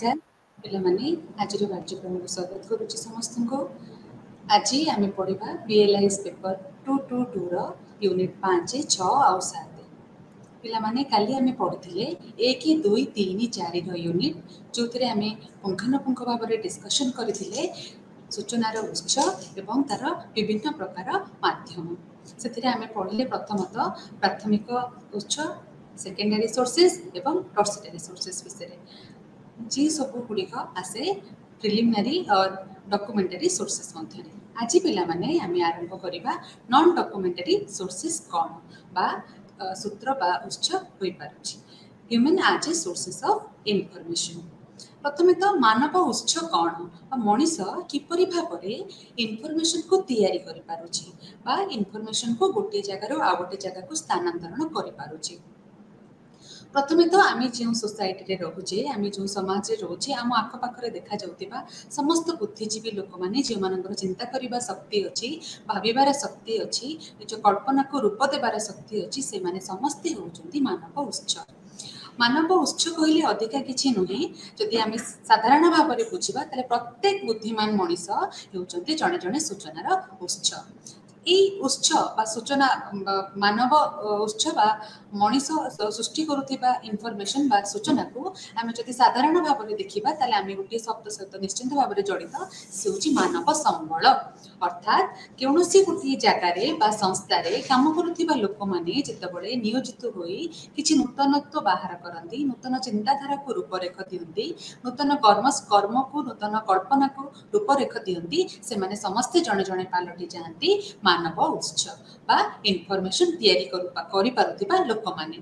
नमस्कार पिलामाने आज कार्यक्रम को स्वागत करुच्ची समस्त को। आज आम पढ़ा बीएलआईएस पेपर 222 रो यूनिट 5 6 आउ 7 पिलामाने काली आम पढ़ुले 1 2 3 4 रो यूनिट जो थे आम पुंखानुपुंख भाव में डिस्कसन करथिले सूचनार उत्स एवं तार विभिन्न प्रकार माध्यम से आम पढ़ले प्रथमतः प्राथमिक उत्स सेकेंडरी सोर्सेस एवं टर्सिटरी सोर्सेस विषय जी सब गुड़िक आसे प्रिलिमिनारी और डॉक्यूमेंटरी सोर्सेस मध्य आज पिला माने आम आरंभ करवा नॉन डॉक्यूमेंटरी सोर्सेस कौन बा सूत्र बा उत्स होई पारुछि human as a sources of information. प्रथमे तो मानव उत्स कौन मनीष किपरि भाव इनफॉरमेशन को तैयारी करि पारुछि बा इनफॉरमेशन को गोटे जगार आ गोटे जगह को स्थानांतरण करि पारुछि। प्रथमे तो आम जो सोसाइटी रोचे आम जो समाज में रोचे आम आखपाखे देखा जाता समस्त बुद्धिजीवी लोक मैंने जो मान चिंता करने शक्ति अच्छी भावार शक्ति अच्छी निज कल्पना को रूप देवार शक्ति अच्छी से माने समस्ते होती मानव उत्स। मानव उत्स कहले अधिका किसी नुहे जदि आम साधारण भाव में बुझा प्रत्येक बुद्धिमान मनीष होती जड़े जड़े सूचनार उत्स। उत्स बा सूचना मानव उत्स बा मनीष सृष्टि करुवा इनफॉरमेशन बा सूचना को आम जब साधारण भाव में देखा आम गोटे शब्द सहित निश्चिंत भाव में जड़ित से मानव संबल अर्थात कौन गोटे जगार बा संस्थार काम करुवा लोक मैंने जितेबाला नियोजित हो कि नूतनत्व बाहर करती नूतन चिंताधारा को रूपरेख दिखती नूतन कर्म को नूतन कल्पना को रूपरेख दिखती से माने समस्ते जड़े जड़े पालटि जाती मानव उत्स बा इनफॉरमेशन तैयारी करि पारुथिबा लोक माने।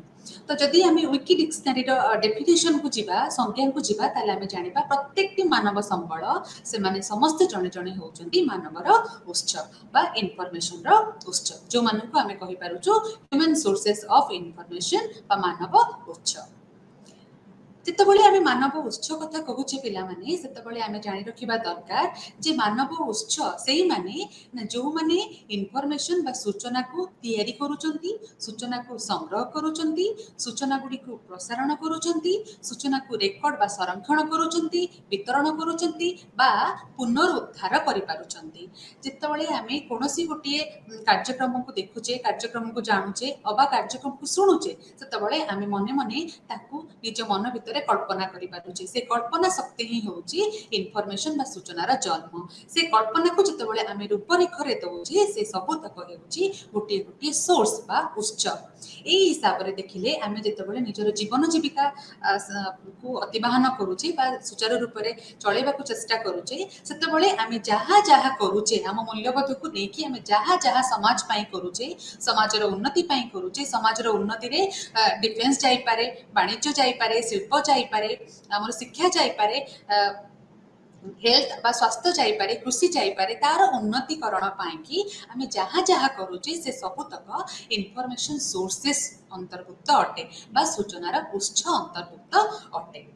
तो जदि आम विकी डिक्शनरी डेफिनेशन को जीवा संज्ञा को जीवा ताले आम जानिबा प्रत्येक मानव संबल से माने समस्त जड़े जड़े होउचंती मानवर उत्स बा इनफॉरमेशन रो उत्स जो मानन को आम कहि पारुछु ह्यूमन सोर्सेस ऑफ इनफॉरमेशन बा मानव उत्स। जितेबाला आम मानव उत्स कथा कहूचे पिला माने सेतेबाला आम जानि रखिबा दरकार जे मानव उत्स सेही माने जो माने इनफॉरमेशन बा सूचना को तैयारी करूचंती सूचना को संग्रह करूचंती सूचना गुडी को प्रसारण करूचंती सूचना को रेकॉर्ड बा संरक्षण करूचंती वितरण करूचंती बा पुनरुद्धार करि पारुचंती। जितेबाला आम कोनोसी गोटे कार्यक्रम को देखुचे कार्यक्रम को जानूचे अबा कार्यक्रम को सुनुचे सेतेबाला आम मने मने ताकू निज मन भीतर कल्पना करि पारुचे से कल्पना शक्ति ही होची इनफॉरमेशन बा सूचनार जन्म से कल्पना को जितेबाला आम रूपरेख रे दउचे से सब तक होची गोटे गोटे सोर्स बा उत्स। एई हिसाब रे देखिले आम जितेबाला निजर जीवन जीविका को अतिबाहन करूचे बा सुचारू रूप रे चलेबा को चेष्टा करूचे सेतेबाला आम जहा जहा करूचे आम मूल्यबोध को लेकी आम जहा जहा समाज पाई करूचे समाजर उन्नति पाई करूचे समाजर उन्नति रे डिफेंस जाई पारे वाणिज्य जाई पारे शिल्प जाई पारे आमर शिक्षा जाई पारे हेल्थ बा स्वास्थ्य जाई पारे कृषि जाई पारे तार उन्नतिकरण पाई कि आम जहाँ जहाँ करूचे से सबुतक इनफॉरमेशन सोर्सेस अंतर्भुक्त अटे बा सूचनार उत्स अंतर्भुक्त अटे।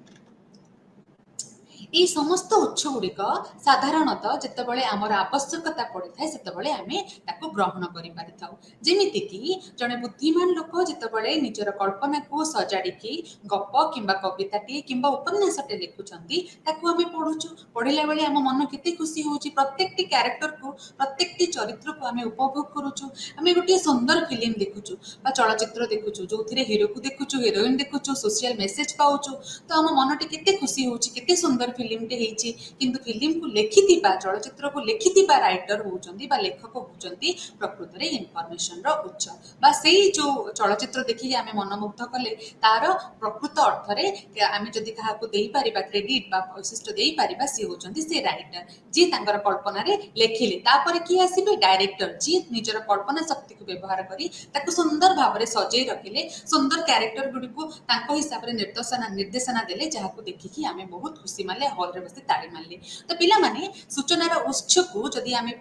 ये समस्त उत्स गुड़िक साधारणतः जितेबाला आमर आवश्यकता पड़ी था सेतेबाला आमे ताको ग्रहण करि पारिथाउ जेमिति कि जने बुद्धिमान लोक जितेबाला निजर कल्पना को सजाड़िकी गप किंबा कविताटी किंबा उपन्यासटे लिखुचंती ताको आमे पढुछु पढिला बेले आम मन केते खुशी होउची प्रत्येकटी कैरेक्टर को प्रत्येकटी चरित्र को आमे उपभोग करूछु आमे गोटे सुंदर फिल्म देखुछु बा चलचित्र देखुछु जोथिरे हीरो को देखुछु हिरोइन देखुछु सोशल मेसेज पाउछु तो आम मनटी केते खुशी होउची केते सुंदर फिल्म टे हेची किंतु फिल्म को लिखिथिबा चलचित्र को लिखिथिबा राइटर होउचंती बा लेखक होउचंती प्रकृत रे इनफॉरमेशन रो उत्स बा सेही जो चलचित्र देखि आमे मनमुग्ध कले तार प्रकृत अर्थ रे आमे जदि काहा को देई परिबा क्रेडिट बा वैशिष्ट देई परिबा से होउचंती से राइटर जे तांगर कल्पना रे लेखिले तापर की आसीबे डायरेक्टर जे निजर कल्पना शक्ति को व्यवहार करी ताको सुंदर भाव रे सजै रखिले सुंदर कैरेक्टर गुडी को तांको हिसाब रे निर्देशना देले जहा को देखि आमे बहुत खुशी माले हॉल रे बसी ताली मारले। तो पिला माने सूचनार उत्स को जदि आमे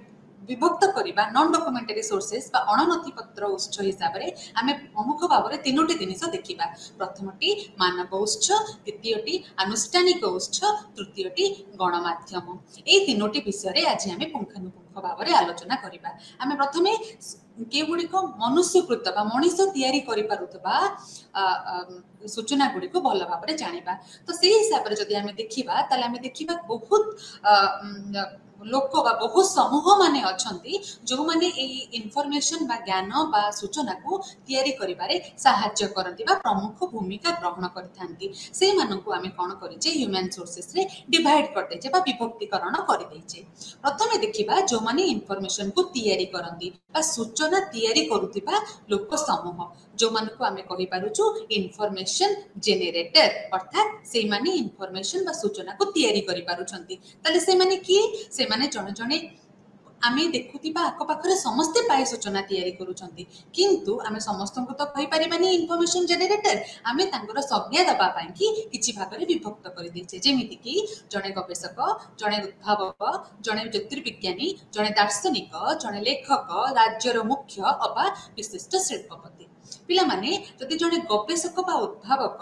विभक्त करबा नॉन डॉक्यूमेंटरी सोर्सेस बा अणनथिपत्र उत्स हिसाब रे आमे प्रमुख भाव रे तीनोटी जिनिस देखिबा प्रथमटी मानव उत्स द्वितीयटी आनुष्ठानिक उत्स तृतीयटी गणमाध्यम ए तीनोटी विषय रे आज आमे पुंखानुपुंख ଭାବରେ ଆଲୋଚନା କରିବା। ଆମେ ପ୍ରଥମେ କେଉଁଗୁଡ଼ିକ ମନୁଷ୍ୟକୃତ ବା ମଣିଷ ତିଆରି କରିପାରୁଥିବା ସୂଚନା ଗୁଡ଼ିକୁ ଭଲ ଭାବରେ ଜାଣିବା। ତ ସେଇ ହିସାବରେ ଯଦି ଆମେ ଦେଖିବା ତାହେଲେ ଆମେ ଦେଖିବା ବହୁତ ଲୋକ ବା ବହୁ ସମୂହ ମାନେ ଅଛନ୍ତି ଯେଉଁମାନେ ଏହି ଇନଫର୍ମେସନ ବା ଜ୍ଞାନ ବା ସୂଚନାକୁ ତିଆରି କରିବାରେ ସାହାଯ୍ୟ କରନ୍ତି ବା ପ୍ରମୁଖ ଭୂମିକା ଗ୍ରହଣ କରିଥାନ୍ତି। ସେଇମାନଙ୍କୁ ଆମେ କ'ଣ କରିଛେ ହ୍ୟୁମାନ୍ ସୋର୍ସେସରେ ଡିଭାଇଡ୍ କରିଦେଇଛେ ବା ବିଭକ୍ତିକରଣ କରିଦେଇଛେ। ପ୍ରଥମେ ଦେଖିବା ଯେଉଁମାନେ ଇନଫର୍ମେସନକୁ ତିଆରି କରନ୍ତି ବା ସୂଚନା ତିଆରି କରୁଥିବା ଲୋକ ସମୂହ, ଯେଉଁମାନଙ୍କୁ ଆମେ କହିପାରୁଛୁ ଇନଫର୍ମେସନ ଜେନେରେଟର, ଅର୍ଥାତ୍ ସେଇମାନେ ଇନଫର୍ମେସନ ବା ସୂଚନାକୁ ତିଆରି କରିପାରୁଛନ୍ତି। ତାହେଲେ ସେମାନେ କିଏ? ସେମାନେ ଜଣେ ଜଣେ ଆମେ ଦେଖୁଥିବା ଆଖପାଖରେ ସମସ୍ତେ ପାଇ ସୂଚନା ତିଆରି କରୁଛନ୍ତି, କିନ୍ତୁ ଆମେ ସମସ୍ତଙ୍କୁ ତ କହିପାରିବାନି ଇନଫର୍ମେସନ ଜେନେରେଟର। ଆମେ ତାଙ୍କର ସଂଜ୍ଞା ଦେବା ପାଇଁ କି କିଛି ଭାଗରେ ବିଭକ୍ତ କରିଦେଇଛେ, ଯେମିତିକି ଜଣେ ଗବେଷକ, ଜଣେ ଉଦ୍ଭାବକ, ଜଣେ ଜ୍ୟୋତିର୍ବିଜ୍ଞାନୀ, ଜଣେ ଦାର୍ଶନିକ, ଜଣେ ଲେଖକ, ରାଜ୍ୟର ମୁଖ୍ୟ ଅବା ବିଶିଷ୍ଟ ଶିଳ୍ପପତି। ପିଲାମାନେ ଯଦି ଜଣେ ଗବେଷକ ବା ଉଦ୍ଭାବକ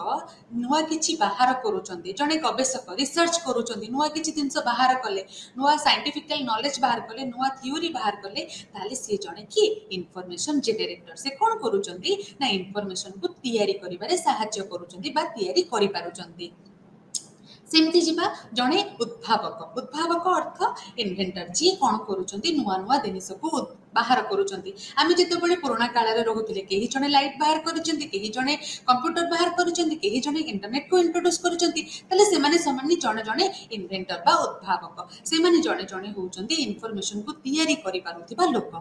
ନୂଆ କିଛି ବାହାର କରୁଛନ୍ତି, ଜଣେ ଗବେଷକ ରିସର୍ଚ୍ଚ କରୁଛନ୍ତି, ନୂଆ କିଛି ଜିନିଷ ବାହାର କଲେ, ନୂଆ ସାଇଣ୍ଟିଫିକାଲ ନଲେଜ ବାହାର କଲେ, ନୂଆ ଥିଓରି ବାହାର କଲେ, ତାହେଲେ ସିଏ ଜଣେ କି ଇନଫର୍ମେସନ ଜେନେରେଟର। ସେ କ'ଣ କରୁଛନ୍ତି ନା ଇନଫର୍ମେସନକୁ ତିଆରି କରିବାରେ ସାହାଯ୍ୟ କରୁଛନ୍ତି ବା ତିଆରି କରିପାରୁଛନ୍ତି। ସେମିତି ଯିବା ଜଣେ ଉଦ୍ଭାବକ। ଉଦ୍ଭାବକ ଅର୍ଥ ଇନଭେଣ୍ଟର, ଯିଏ କ'ଣ କରୁଛନ୍ତି ନୂଆ ନୂଆ ଜିନିଷକୁ ବାହାର କରୁଛନ୍ତି। ଆମେ ଯେତେବେଳେ ପୁରୁଣା କାଳରେ ରହୁଥିଲେ, କେହି ଜଣେ ଲାଇଟ୍ ବାହାର କରିଛନ୍ତି, କେହି ଜଣେ କମ୍ପ୍ୟୁଟର ବାହାର କରିଛନ୍ତି, କେହି ଜଣେ ଇଣ୍ଟରନେଟକୁ ଇଣ୍ଟ୍ରୋଡ୍ୟୁସ କରିଛନ୍ତି। ତାହେଲେ ସେମାନେ ଜଣେ ଜଣେ ଇନଭେଣ୍ଟର ବା ଉଦ୍ଭାବକ। ସେମାନେ ଜଣେ ଜଣେ ହେଉଛନ୍ତି ଇନଫର୍ମେସନକୁ ତିଆରି କରିପାରୁଥିବା ଲୋକ।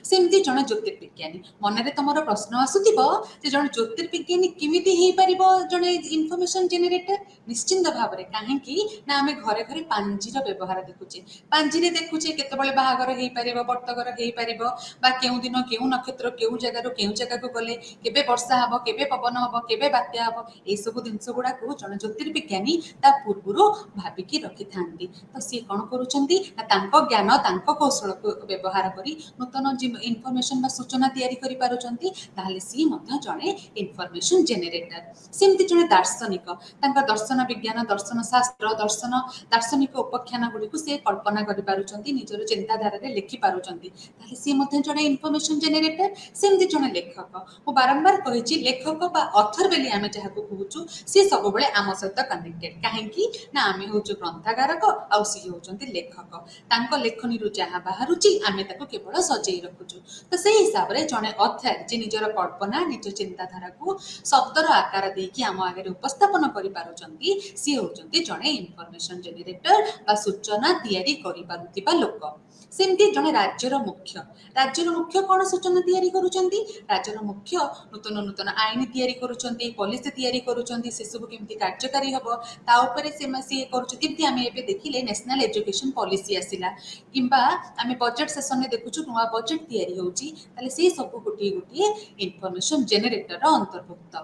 ସେମିତି ଜଣେ ଜ୍ୟୋତିର୍ବିଜ୍ଞାନୀ। ମନରେ ତମର ପ୍ରଶ୍ନ ଆସୁଥିବ ଯେ ଜଣେ ଜ୍ୟୋତିର୍ବିଜ୍ଞାନୀ କେମିତି ହେଇପାରିବ ଜଣେ ଇନଫର୍ମେସନ ଜେନେରେଟର? ନିଶ୍ଚିନ୍ତ ଭାବରେ। କାହିଁକି ନା ଆମେ ଘରେ ଘରେ ପାଞ୍ଜିର ବ୍ୟବହାର ଦେଖୁଛେ। ପାଞ୍ଜିରେ ଦେଖୁଛେ କେତେବେଳେ ବାହାଘର ହେଇପାରିବ, ବ୍ରତଘର ହେଇପାରିବ, ବା କେଉଁ ଦିନ କେଉଁ ନକ୍ଷତ୍ର କେଉଁ ଜାଗାରୁ କେଉଁ ଜାଗାକୁ ଗଲେ କେବେ ବର୍ଷା ହବ, କେବେ ପବନ ହବ, କେବେ ବାତ୍ୟା ହବ, ଏଇସବୁ ଜିନିଷ ଗୁଡାକୁ ଜଣେ ଜ୍ୟୋତିର୍ବିଜ୍ଞାନୀ ତା ପୂର୍ବରୁ ଭାବିକି ରଖିଥାନ୍ତି। ତ ସିଏ କ'ଣ କରୁଛନ୍ତି ନା ତାଙ୍କ ଜ୍ଞାନ, ତାଙ୍କ କୌଶଳକୁ ବ୍ୟବହାର କରି ନୂତନ ଇନଫର୍ମେସନ ବା ସୂଚନା ତିଆରି କରିପାରୁଛନ୍ତି। ତାହେଲେ ସିଏ ମଧ୍ୟ ଜଣେ ଇନଫର୍ମେସନ ଜେନେରେଟର। ସେମିତି ଜଣେ ଦାର୍ଶନିକ, ତାଙ୍କ ଦର୍ଶନ ବିଜ୍ଞାନ, ଦର୍ଶନ ଶାସ୍ତ୍ର, ଦାର୍ଶନିକ ଉପାଖ୍ୟାନ ଗୁଡ଼ିକୁ ସେ କଳ୍ପନା କରିପାରୁଛନ୍ତି, ନିଜର ଚିନ୍ତାଧାରାରେ ଲେଖିପାରୁଛନ୍ତି। ତାହେଲେ ସିଏ ମଧ୍ୟ ଜଣେ ଇନଫର୍ମେସନ ଜେନେରେଟର। ସେମିତି ଜଣେ ଲେଖକ, ମୁଁ ବାରମ୍ବାର କହିଛି ଲେଖକ ବା ଅଥର ବୋଲି ଆମେ ଯାହାକୁ କହୁଛୁ, ସିଏ ସବୁବେଳେ ଆମ ସହିତ କନେକ୍ଟେଡ। କାହିଁକି ନା ଆମେ ହେଉଛୁ ଗ୍ରନ୍ଥାଗାରକ ଆଉ ସିଏ ହେଉଛନ୍ତି ଲେଖକ। ତାଙ୍କ ଲେଖନୀରୁ ଯାହା ବାହାରୁଛି ଆମେ ତାକୁ କେବଳ ସଜେଇ ରଖୁଛୁ। ତ ସେଇ ହିସାବରେ ଜଣେ ଅଥର ଯେ ନିଜର କଳ୍ପନା, ନିଜ ଚିନ୍ତାଧାରାକୁ ଶବ୍ଦର ଆକାର ଦେଇକି ଆମ ଆଗରେ ଉପସ୍ଥାପନ କରିପାରୁଛନ୍ତି, ସିଏ ହେଉଛନ୍ତି ଜଣେ ଇନଫର୍ମେସନ ଜେନେରେଟର ବା ସୂଚନା ତିଆରି କରିପାରୁଥିବା ଲୋକ। ସେମିତି ଜଣେ ରାଜ୍ୟର ମୁଖ୍ୟ। ରାଜ୍ୟର ମୁଖ୍ୟ କ'ଣ ସୂଚନା ତିଆରି କରୁଛନ୍ତି? ରାଜ୍ୟର ମୁଖ୍ୟ ନୂତନ ନୂତନ ଆଇନ ତିଆରି କରୁଛନ୍ତି, ପଲିସି ତିଆରି କରୁଛନ୍ତି, ସେସବୁ କେମିତି କାର୍ଯ୍ୟକାରୀ ହେବ ତା ଉପରେ ସିଏ କରୁଛନ୍ତି। ଯେମିତି ଆମେ ଏବେ ଦେଖିଲେ ନ୍ୟାସନାଲ ଏଜୁକେସନ ପଲିସି ଆସିଲା, କିମ୍ବା ଆମେ ବଜେଟ୍ ସେସନରେ ଦେଖୁଛୁ ନୂଆ ବଜେଟ୍ ତିଆରି ହେଉଛି। ତାହେଲେ ସେଇ ସବୁ ଗୋଟିଏ ଗୋଟିଏ ଇନଫର୍ମେସନ ଜେନେରେଟରର ଅନ୍ତର୍ଭୁକ୍ତ।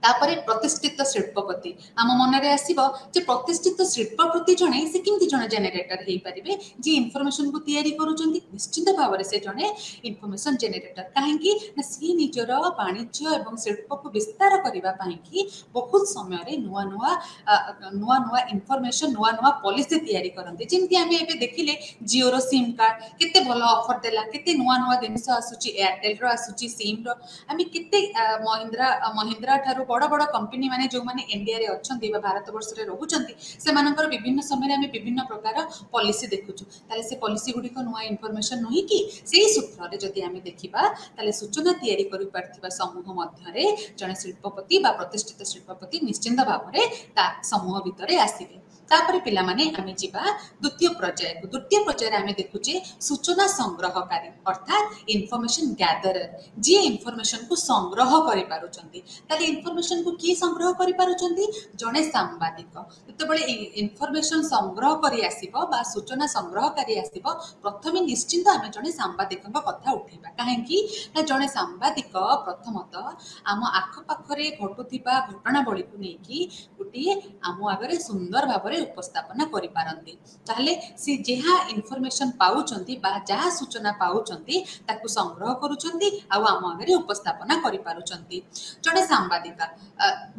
ତାପରେ ପ୍ରତିଷ୍ଠିତ ଶିଳ୍ପପତି। ଆମ ମନରେ ଆସିବ ଯେ ପ୍ରତିଷ୍ଠିତ ଶିଳ୍ପପତି ଜଣେ ସେ କେମିତି ଜଣେ ଜେନେରେଟର ହେଇପାରିବେ ଯିଏ ଇନଫର୍ମେସନକୁ ତିଆରି କରୁଛନ୍ତି? ନିଶ୍ଚିତ ଭାବରେ ସେ ଜଣେ ଇନଫର୍ମେସନ ଜେନେରେଟର। କାହିଁକି ନା ସିଏ ନିଜର ବାଣିଜ୍ୟ ଏବଂ ଶିଳ୍ପକୁ ବିସ୍ତାର କରିବା ପାଇଁକି ବହୁତ ସମୟରେ ନୂଆ ନୂଆ ଇନଫର୍ମେସନ, ନୂଆ ନୂଆ ପଲିସି ତିଆରି କରନ୍ତି। ଯେମିତି ଆମେ ଏବେ ଦେଖିଲେ ଜିଓର ସିମ୍ କାର୍ଡ କେତେ ଭଲ ଅଫର ଦେଲା, କେତେ ନୂଆ ନୂଆ ଜିନିଷ ଆସୁଛି, ଏୟାରଟେଲର ଆସୁଛି ସିମ୍ର। ଆମେ କେତେ ମହିନ୍ଦ୍ରା ଠାରୁ ବଡ଼ ବଡ଼ କମ୍ପାନୀ ମାନେ ଯେଉଁମାନେ ଇଣ୍ଡିଆରେ ଅଛନ୍ତି ବା ଭାରତ ବର୍ଷରେ ରହୁଛନ୍ତି, ସେମାନଙ୍କର ବିଭିନ୍ନ ସମୟରେ ଆମେ ବିଭିନ୍ନ ପ୍ରକାର ପଲିସି ଦେଖୁଛୁ। ତାହେଲେ ସେ ପଲିସି ଗୁଡ଼ିକ ନୂଆ ଇନଫର୍ମେସନ ନୁହେଁ କି? ସେଇ ସୂତ୍ରରେ ଯଦି ଆମେ ଦେଖିବା ତାହେଲେ ସୂଚନା ତିଆରି କରିପାରୁଥିବା ସମୂହ ମଧ୍ୟରେ ଜଣେ ଶିଳ୍ପପତି ବା ପ୍ରତିଷ୍ଠିତ ଶିଳ୍ପପତି ନିଶ୍ଚିନ୍ତ ଭାବରେ ତା ସମୂହ ଭିତରେ ଆସିବେ। ତାପରେ ପିଲାମାନେ ଆମେ ଯିବା ଦ୍ୱିତୀୟ ପର୍ଯ୍ୟାୟକୁ। ଦ୍ୱିତୀୟ ପର୍ଯ୍ୟାୟରେ ଆମେ ଦେଖୁଛେ ସୂଚନା ସଂଗ୍ରହକାରୀ, ଅର୍ଥାତ୍ ଇନଫର୍ମେସନ ଗ୍ୟାଦରର, ଯିଏ ଇନଫର୍ମେସନକୁ ସଂଗ୍ରହ କରିପାରୁଛନ୍ତି। ତାହେଲେ ଇନଫର୍ମେସନକୁ କିଏ ସଂଗ୍ରହ କରିପାରୁଛନ୍ତି? ଜଣେ ସାମ୍ବାଦିକ। ଯେତେବେଳେ ଇନଫର୍ମେସନ ସଂଗ୍ରହ କରି ଆସିବ ବା ସୂଚନା ସଂଗ୍ରହକାରୀ ଆସିବ, ପ୍ରଥମେ ନିଶ୍ଚିନ୍ତ ଆମେ ଜଣେ ସାମ୍ବାଦିକଙ୍କ କଥା ଉଠେଇବା। କାହିଁକି ନା ଜଣେ ସାମ୍ବାଦିକ ପ୍ରଥମତଃ ଆମ ଆଖପାଖରେ ଘଟୁଥିବା ଘଟଣାବଳୀକୁ ନେଇକି ଗୋଟିଏ ଆମ ଆଗରେ ସୁନ୍ଦର ଭାବରେ ଉପସ୍ଥାପନା କରିପାରନ୍ତି। ତାହେଲେ ସେ ଯାହା ଇନଫର୍ମେସନ ପାଉଛନ୍ତି ବା ଯାହା ସୂଚନା ପାଉଛନ୍ତି ତାକୁ ସଂଗ୍ରହ କରୁଛନ୍ତି ଆଉ ଆମ ଆଗରେ ଉପସ୍ଥାପନା କରିପାରୁଛନ୍ତି। ଜଣେ ସାମ୍ବାଦିକା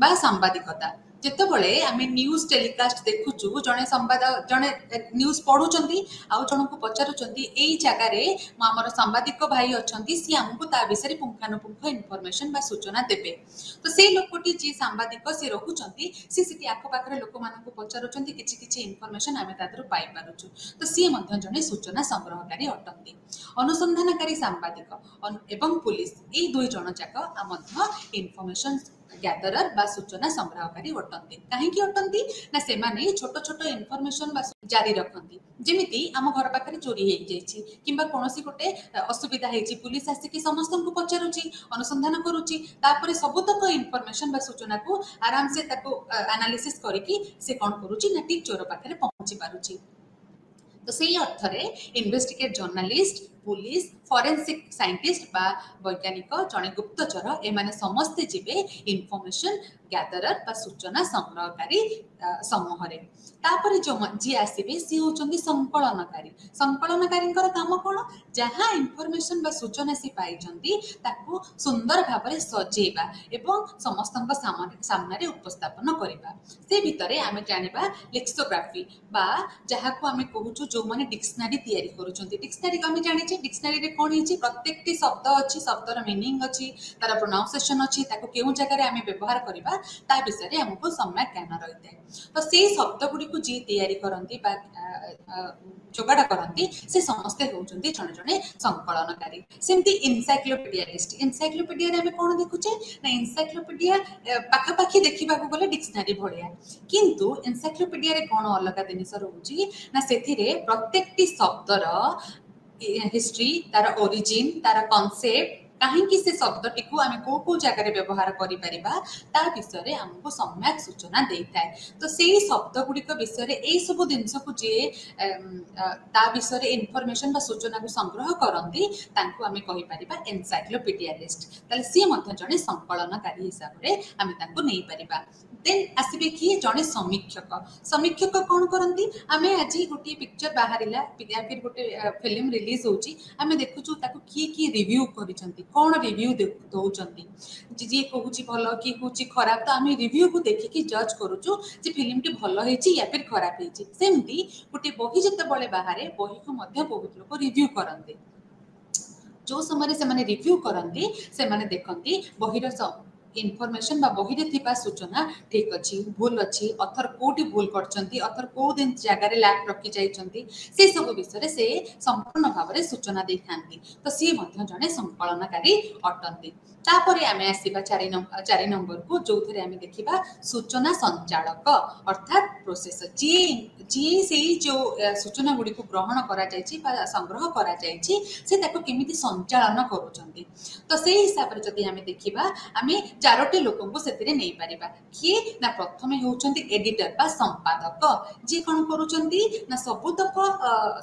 ବା ସାମ୍ବାଦିକତା, ଯେତେବେଳେ ଆମେ ନ୍ୟୁଜ୍ ଟେଲିକାଷ୍ଟ ଦେଖୁଛୁ ଜଣେ ସମ୍ବାଦ ଜଣେ ନ୍ୟୁଜ୍ ପଢୁଛନ୍ତି ଆଉ ଜଣଙ୍କୁ ପଚାରୁଛନ୍ତି ଏଇ ଜାଗାରେ ଆମର ସାମ୍ବାଦିକ ଭାଇ ଅଛନ୍ତି ସିଏ ଆମକୁ ତା ବିଷୟରେ ପୁଙ୍ଖାନୁପୁଙ୍ଖ ଇନଫର୍ମେସନ୍ ବା ସୂଚନା ଦେବେ। ତ ସେଇ ଲୋକଟି ଯିଏ ସାମ୍ବାଦିକ ସିଏ ରହୁଛନ୍ତି ସିଏ ସେଠି ଆଖପାଖରେ ଲୋକମାନଙ୍କୁ ପଚାରୁଛନ୍ତି କିଛି କିଛି ଇନଫର୍ମେସନ୍ ଆମେ ତା ଦେହରୁ ପାଇପାରୁଛୁ। ତ ସିଏ ମଧ୍ୟ ଜଣେ ସୂଚନା ସଂଗ୍ରହକାରୀ ଅଟନ୍ତି। ଅନୁସନ୍ଧାନକାରୀ ସାମ୍ବାଦିକ ଏବଂ ପୁଲିସ ଏଇ ଦୁଇ ଜଣ ଯାକ ମଧ୍ୟ ଇନଫର୍ମେସନ୍ ଗ୍ୟାଦରର ବା ସୂଚନା ସଂଗ୍ରହକାରୀ ଅଟନ୍ତି। କାହିଁକି ଅଟନ୍ତି ନା ସେମାନେ ଛୋଟ ଛୋଟ ଇନଫର୍ମେସନ୍ ବା ଜାରି ରଖନ୍ତି। ଯେମିତି ଆମ ଘର ପାଖରେ ଚୋରି ହେଇଯାଇଛି କିମ୍ବା କୌଣସି ଗୋଟେ ଅସୁବିଧା ହେଇଛି ପୁଲିସ ଆସିକି ସମସ୍ତଙ୍କୁ ପଚାରୁଛି ଅନୁସନ୍ଧାନ କରୁଛି ତାପରେ ସବୁତକ ଇନଫର୍ମେସନ୍ ବା ସୂଚନାକୁ ଆରାମସେ ତାକୁ ଆନାଲିସିସ୍ କରିକି ସେ କ'ଣ କରୁଛି ନା ଠିକ୍ ଚୋର ପାଖରେ ପହଞ୍ଚି ପାରୁଛି। ତ ସେଇ ଅର୍ଥରେ investigate journalist police forensic scientist बा वैज्ञानिक जड़े गुप्तचर एमाने समस्ते जीवे इनफॉर्मेशन गैदरर बा सूचना संग्रहकारी समूह रे तापर जो जी आसीबे सी होचंदी संकलनकारी संकलनकारींकर काम कोन जहां इनफॉर्मेशन बा सूचना सी पाई जंदी ताकू सुंदर भाबरे सजेबा एवं समस्तक सामने रे उपस्थापन करिबा से भितरे आमे जानिबा लेक्सिकोग्राफी बा जहां को आमे कहूछु जो माने डिक्शनरी तयारी करूचंती डिक्शनरी आमे जानि डिक्शनरी रे कोन हिची प्रत्येकटी शब्द अछि शब्दर मीनिंग अछि तार प्रोनाउंसिएशन अछि ताको केउ जगह रे आमे व्यवहार करिबा ता विषय रे हमको सम्यक ज्ञान रहिते। तो से शब्द गुडी को जी तयारी करंती बा जोगाड़ करंती से समस्ते होउचंती जणे जणे संकलनकारी। सेमती एनसाइक्लोपीडियालिस्ट एनसाइक्लोपीडिया रे आमे कोन देखुचे ना एनसाइक्लोपीडिया पाखा पाखी देखिबा को गले डिक्शनरी भलिया किंतु एनसाइक्लोपीडिया रे कोन अलग जिनिस रहउची ना सेथिरे प्रत्येकटी शब्दर हिस्ट्री तार ओरिजिन तार कॉन्सेप्ट कहीं से शब्दटी को आम कौ कौ जगह व्यवहार करा विषय आमको सम्यक सूचना दे थाए। तो से शब्द गुड़िक विषय यही सब जिनस को जी विषय इनफॉरमेशन सूचना को संग्रह करती आम कहीपर एनसाइक्लोपीडियालिस्ट ताले सी जड़े संकलनकारी हिसाब से आम नहीं पारिबा। देन आसबे कि जड़े समीक्षक समीक्षक कौन करती आम आज गोटे पिक्चर बाहर या फिर गोटे फिल्म रिलीज होची आम देखुचु ताकू किए रिव्यू करिसंती कौन रिव्यू दौरान जी कहूँ भल किए कहूँ खराब तो आम रिव्यू को देखिकी जज करुचु जे फिल्म टी भल होती या फिर खराब होती। सेमती गोटे बही जिते बाहर बही को बहुत लोग रिव्यू करते जो समय से रिव्यू करती से देखती बहीर इनफॉरमेशन बा बही रे थिबा सूचना ठीक अच्छी भूल अच्छी अथर कोटी भूल करचंती अथर को दिन जगह लैक रखी जाइचंती से सब विषय से संपूर्ण भाव में सूचना दे थांती। तो सी मध्य जड़े संकलनकारी अटंती। तापरे आमे आसीबा 4 नंबर को जो थे आमे देखिबा सूचना संचालक अर्थात प्रोसेसर जी से जो सूचना गुडी को ग्रहण करा जायछि बा संग्रह करा जायछि से ताको केमिति संचालन करूचंती। तो से हिसाब रे जदि आमे देखिबा आमे 4टी लोक को सेतिरे नै पारिबा किए ना प्रथमे होउचंती एडिटर बा संपादक जे कोन करूचंती ना सबुतक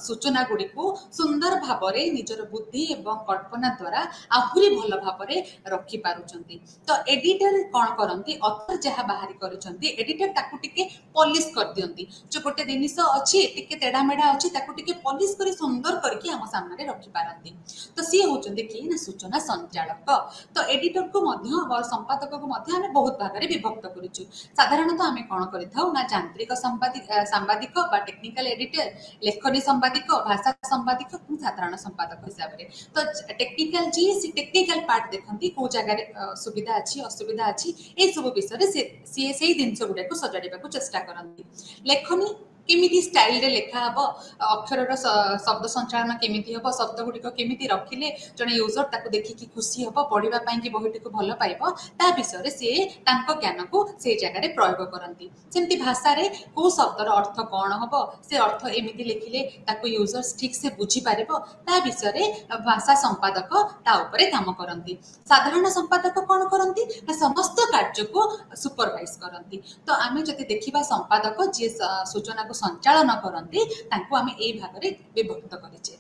सूचना गुडी को सुंदर भाबरे निजर बुद्धि एवं कल्पना द्वारा आहुरी भल भाबरे रखी पारुचंती। तो एडिटर कौन करती अथर जहाँ बाहरी करचंती एडिटर ताकू टिके पॉलिश कर दियंती जो गोटे जिनिस अछि टिके तेढ़ा मेढ़ा अछि ताकू टिके पॉलिश करी सुंदर करके हम सामने रखी पारंती। तो सी होचंती कि ना सूचना संचालक। तो एडिटर को मध्य और संपादक को मध्य हमें बहुत भाग में विभक्त करिछु। साधारणतः आम कौन करिथाउ ना यांत्रिक सांबादिक बा टेक्निकल एडिटर लेखनी संपादिक भाषा संपादिक साधारण संपादक हिसाब से। तो टेक्निकल जी टेक्निकल पार्ट देखती कौ जगह सुविधा अच्छी असुविधा अच्छी ये सब विषय सी से जिनस गुड़ा को सजाड़ा चेष्टा करती। लेखनी केमिति स्टाइल रे लेखा हबो अक्षर शब्द संचालन केमिति हबो शब्द गुडी को केमिति रखिले जने यूजर ताको देखिकी खुशी हबो पढ़िबा पई कि बहिटी को भल पाइबो ता विषय से तांको ज्ञान को से जगह रे प्रयोग करती। सेमति भाषा रे को शब्दर अर्थ कोन हबो से अर्थ एमिति लिखिले ताको यूजर्स ठीक से बुझी पारिबो ता विषय रे भाषा संपादक ता ऊपर काम करती। साधारण संपादक कौन करती समस्त कार्य को सुपरवाइज करती। तो आम जब देखा संपादक जी सूचना को संचालन करती आम ए भाग में विभक्त करें।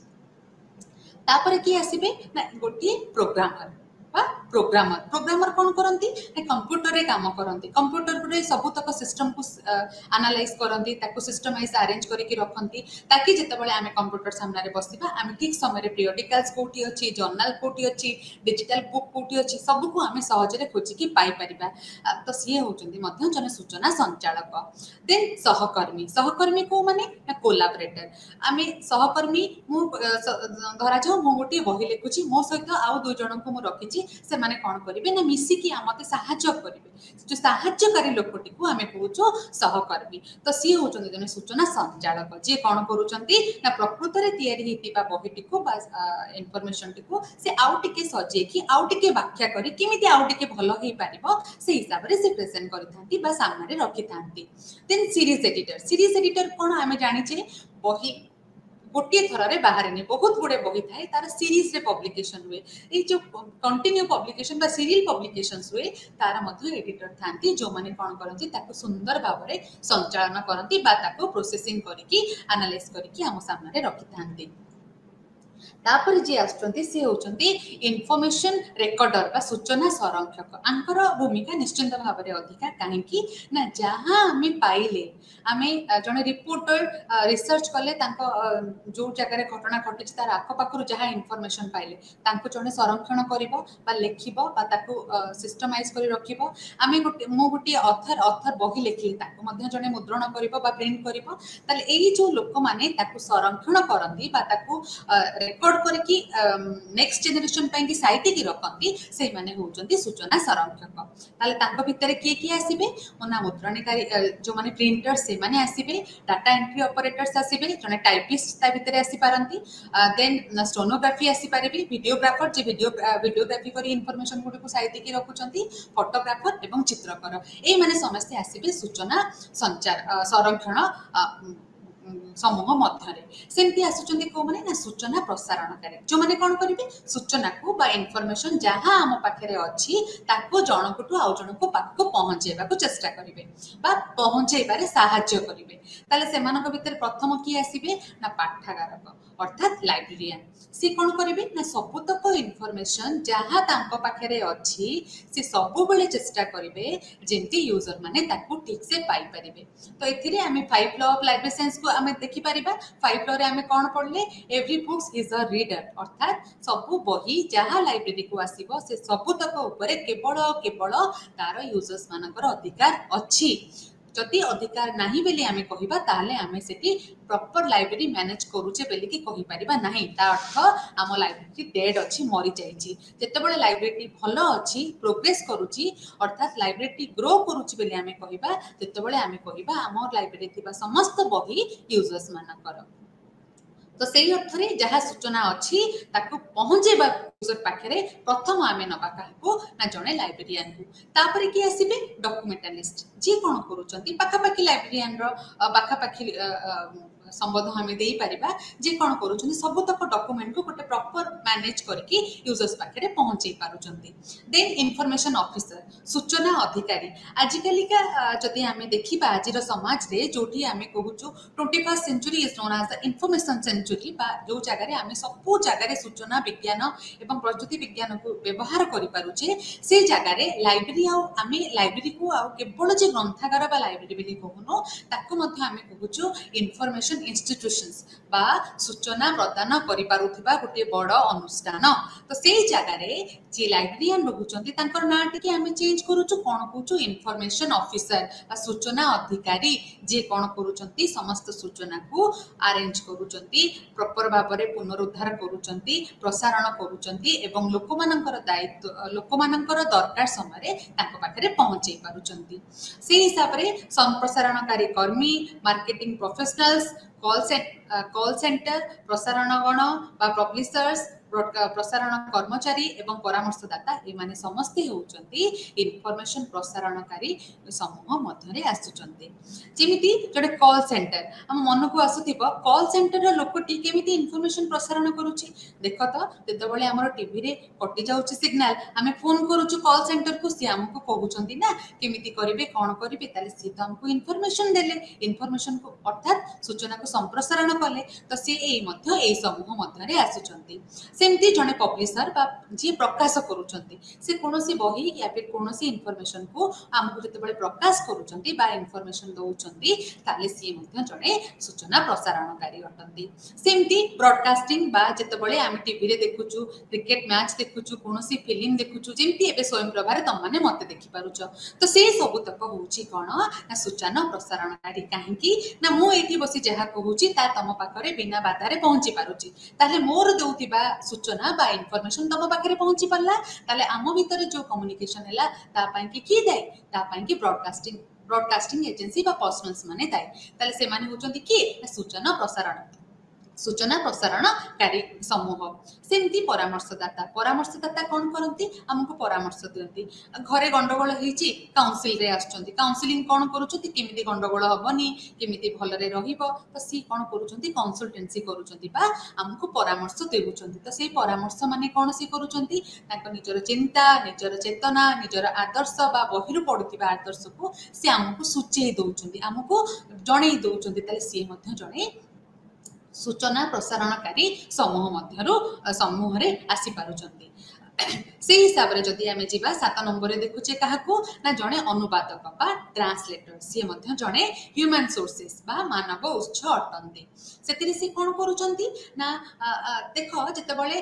तापर किए आसबे ना गोटे प्रोग्रामर प्रोग्रामर प्रोग्रामर कौन करती कंप्यूटर रे काम करती कंप्यूटर रे सबुतक सिस्टम को एनालाइज करती सिस्टमाइज अरेंज करके रखती ताकि जितेबाला आम कंप्यूटर सामने बसवा आम ठीक समय पीरियडिकल्स कौटी अच्छी जर्नाल कौटी अच्छी डिजिटल बुक कौटी अच्छी सबको आम सहजरे खोजिकी पाइपर तो सी होती जन सूचना संचालक देन सहकर्मी सहकर्मी को माने कोलाबरेटर आम सहकर्मी धरा जाऊ मु गोटे बही लिखुची मो सहित आउ दुई जन को रखी से कौन करेंगे ना मिसिकी मत साहाय्य करेंगे जो साहाय्यकारी लोकटी को आम कहूँ सहकर्मी तो सी होती जन सूचना संचालक जी कौन करुँच प्रकृत में या बहीटी को इनफर्मेशन टी को से आउ टिके सजेकी आउ टिके व्याख्या करी किमिति आउ टिके भल हो पारिबो से हिसाब से प्रेजेंट करिथांती बा सामने रखिथांती देन सीरीज एडिटर कौन आम जानिचे बही गोटे थर बाहर बहुत गुड़े बही थाए तार सीरीज रे पब्लिकेशन हुए ये जो कंटिन्यू पब्लिकेशन बा सीरियल पब्लिकेशन हुए तार मध्य एडिटर थांती जो माने कौन करती सुंदर भाव में संचालन करती प्रोसेसिंग करके एनालाइज करके आम सामने रखि थांती तापर जी आसुचंती सी होचंती इनफॉरमेशन रेकॉर्डर बा सूचना संरक्षक आंकर भूमिका निश्चिंत भाव में अधिका कहीं ना जहाँ आम पाइले आम जड़े रिपोर्टर रिसर्च कले जो जगह घटना घटी तार आखपाखर जहाँ इनफॉरमेशन पाइले जड़े संरक्षण कर लिख सिस्टमाइज कर रख आम गोटे अथर बही लिखिली जड़े मुद्रण कर प्रिंट कर जो लोक मैंने संरक्षण करती रेकॉर्ड करके नेक्स्ट जनरेशन पे साइट की रखती से माने होचंती सूचना संरक्षक ताले भितर किए किए आसीबे ना मुद्रणकारी जो माने प्रिंटर से माने आसीबे डाटा एंट्री ऑपरेटर्स आसीबे जने टाइपिस्ट ता भितर आसी पारंती देन स्टेनोग्राफी आसी पारेबी वीडियोग्राफर जे वीडियोग्राफी करी इनफॉरमेशन गुडी को साइट की रखुचंती फोटोग्राफर एवं चित्रकर ए माने समस्त आसीबे सूचना संचार संरक्षण समूह मध्य सेमती आसुचंती को माने ना सूचना प्रसारणकारी जो माने कौन करेंगे सूचना को बा इनफॉरमेशन जहाँ आम पाखे अच्छी ताको जनकटू आउ जन को पाख पहुँचेबा को चेष्टा करेंगे बा पहुँचेबारे साहाय्य करेंगे ताले सेमानक भितर प्रथम किए आसीबे ना पाठागारक अर्थात लाइब्रेरियन सी कौन करेंगे ना सबुतक इनफॉरमेशन जहाँ तांको पाखे अच्छी सी सबु बेले चेष्टा करेंगे जेमती यूजर माने ताको ठीक से पाई परिबे तो एथिरे आमे 5 लॉ ऑफ लाइब्रेरी साइंस को आमे देखि परिबा 5 लॉ रे आमे कौन पढ़ले every books is a reader अर्थात सबु बही जहाँ लाइब्रेरी को आसीबो से सबुतक ऊपर केवल तार यूजर्स मानकर अधिकार अच्छी जदि अधिकार नहीं बेले आमे कहिबा ताले आमे सेठी प्रॉपर लाइब्रेरी मैनेज करूचे बेले कि कहि परिबा नहीं ता अर्थ आम लाइब्रेरी डेड अच्छी मरी जाइछि जेतेबेले लाइब्रेरी भलो अच्छी प्रोग्रेस करूची अर्थात लाइब्रेरी ग्रो करूची बेले आमे कहिबा जेतेबेले आमे कहिबा आम लाइब्रेरी थिबा समस्त बही यूजर्स मानकर तो सही अर्थ में जहाँ सूचना अच्छी ताको पहुँचेबा यूजर पाखे प्रथम आम नवा क्या ना जड़े लाइब्रेरियन को तापर किए आसबे डॉक्यूमेंटालिस्ट जी कौन करुँच पाखापाखि लाइब्रेरियन पाखापाखि संबोध आम दे पारिबा जे कौन करुँच सबुतक डॉक्यूमेंट को गोटे प्रॉपर मैनेज करके यूजर्स पाखे पहुँचे पारुचंती देन इनफॉरमेशन ऑफिसर सूचना अधिकारी आजिकालिका जदि आम देखा आज समाज रे जोठी आम कहूँ 21st century is known as the information century जो जगह आम सबू जगह सूचना विज्ञान एवं प्रजुक्ति विज्ञान को व्यवहार करें से जगार लाइब्रेरी आम लाइब्रेरी को केवल जे ग्रंथागार बा लाइब्रेरी बोली कहूनु ताको आम कहूँ इनफॉरमेशन इंस्टीट्यूशंस बा सूचना प्रदान करिपारुथिबा गोटे बड़ अनुष्ठान तो से जगार जे लाइब्रेरियन रोचंती तांकर ना टिके आम चेंज करूछु कोन कहूछु इनफॉरमेशन ऑफिसर बा सूचना अधिकारी जे कोन करूचंती समस्त सूचना को अरेंज करूचंती प्रॉपर भाबरे पुनरुद्धार करूचंती प्रसारण करूचंती एवं लोकमानंकर दायित्व लोकमानंकर दरकार समय तांको पाखरे पहुंचै पारुचंती से हिसाब रे संप्रसारणकारी कर्मी मार्केटिंग प्रोफेशनल्स कॉल सेंटर प्रसारणगण बा पब्लिशर्स प्रसारण कर्मचारी एवं परामर्शदाता एमाने समस्ते होउचंती इनफॉरमेशन प्रसारणकारी समूह मध्यरे आसुचंती जेमिति जोडे कॉल सेंटर हम मन को आसुथिबो कॉल सेंटर रो लोकटी केमिति इनफॉरमेशन प्रसारण करूची देखो तो जेतेबेले हमर टीवी रे कटि जाउची सिग्नल हमें फोन करूछु कॉल सेंटर को सी हमको कहउचंती ना केमिति करिवे कोन करिवे ताले सी तो हमको इनफॉरमेशन देले इनफॉरमेशन को अर्थात सूचना को संप्रसारण कले तो सी एई मध्य एई समूह मध्यरे आसुचंती सेमती जड़े पब्लिशर बा जी प्रकाश करुँच से कौन बही या फिर कौन इनफर्मेशन को आमको जो प्रकाश करुँच इनफर्मेशन दौरान ताले सी जड़े सूचना प्रसारणकारी अटंती सेमती ब्रॉडकास्टिंग बा जितेबाला आम टीवी रे देखुचु क्रिकेट मैच देखुचु कौन फिल्म देखुचु जमी ए स्वयं प्रभार तुम मैंने मत देखिपारुच तो से सबुतक हूँ कौन ना सूचना प्रसारणकारी कहीं ना मुझे बसी जहाँ कहूँ तुम पाखे बिना बाधारे पहुँची पारुची ताले मोर दौथिबा सूचना बा इनफॉरमेशन तुम पाखे पहुँची पारला ताले आम भीतर जो कम्युनिकेशन है तापाई कि किए दायी तापाई कि ब्रॉडकास्टिंग एजेंसी बा पर्सनल्स माने दायी ताले से माने होचंती किए सूचना प्रसारणकारी समूह सेमती परामर्शदाता कौन करती आमको परामर्श दिखती घरे गंडगोल होती काउनसिल रे आसुचंती काउनसिलिंग कौन करुचंती केमिति गंडगोल हबनी केमिति भलरे रहिबो तो सी कौन करुचंती कंसल्टेंसी करुचंती बा आमको परामर्श देउचंती तो सेही परामर्श माने कौन सी करुचंती ताको निजर चिंता निजर चेतना निजर आदर्श बा बहिरु पडुथिबा आदर्श को से आमको सूचेई दउचंती आमको जणेई दउचंती ताले सी मध्य जणे सूचना प्रसारणकारी समूह रे आसी पारुचंती से हिसाब से जदि आम जा 7 नंबर देखुचे क्या ना जड़े अनुवादक बा ट्रांसलेटर सी जड़े ह्यूमन सोर्सेस बा मानव उत्स अटंती से कौन करुचंती ना देख जितेबाला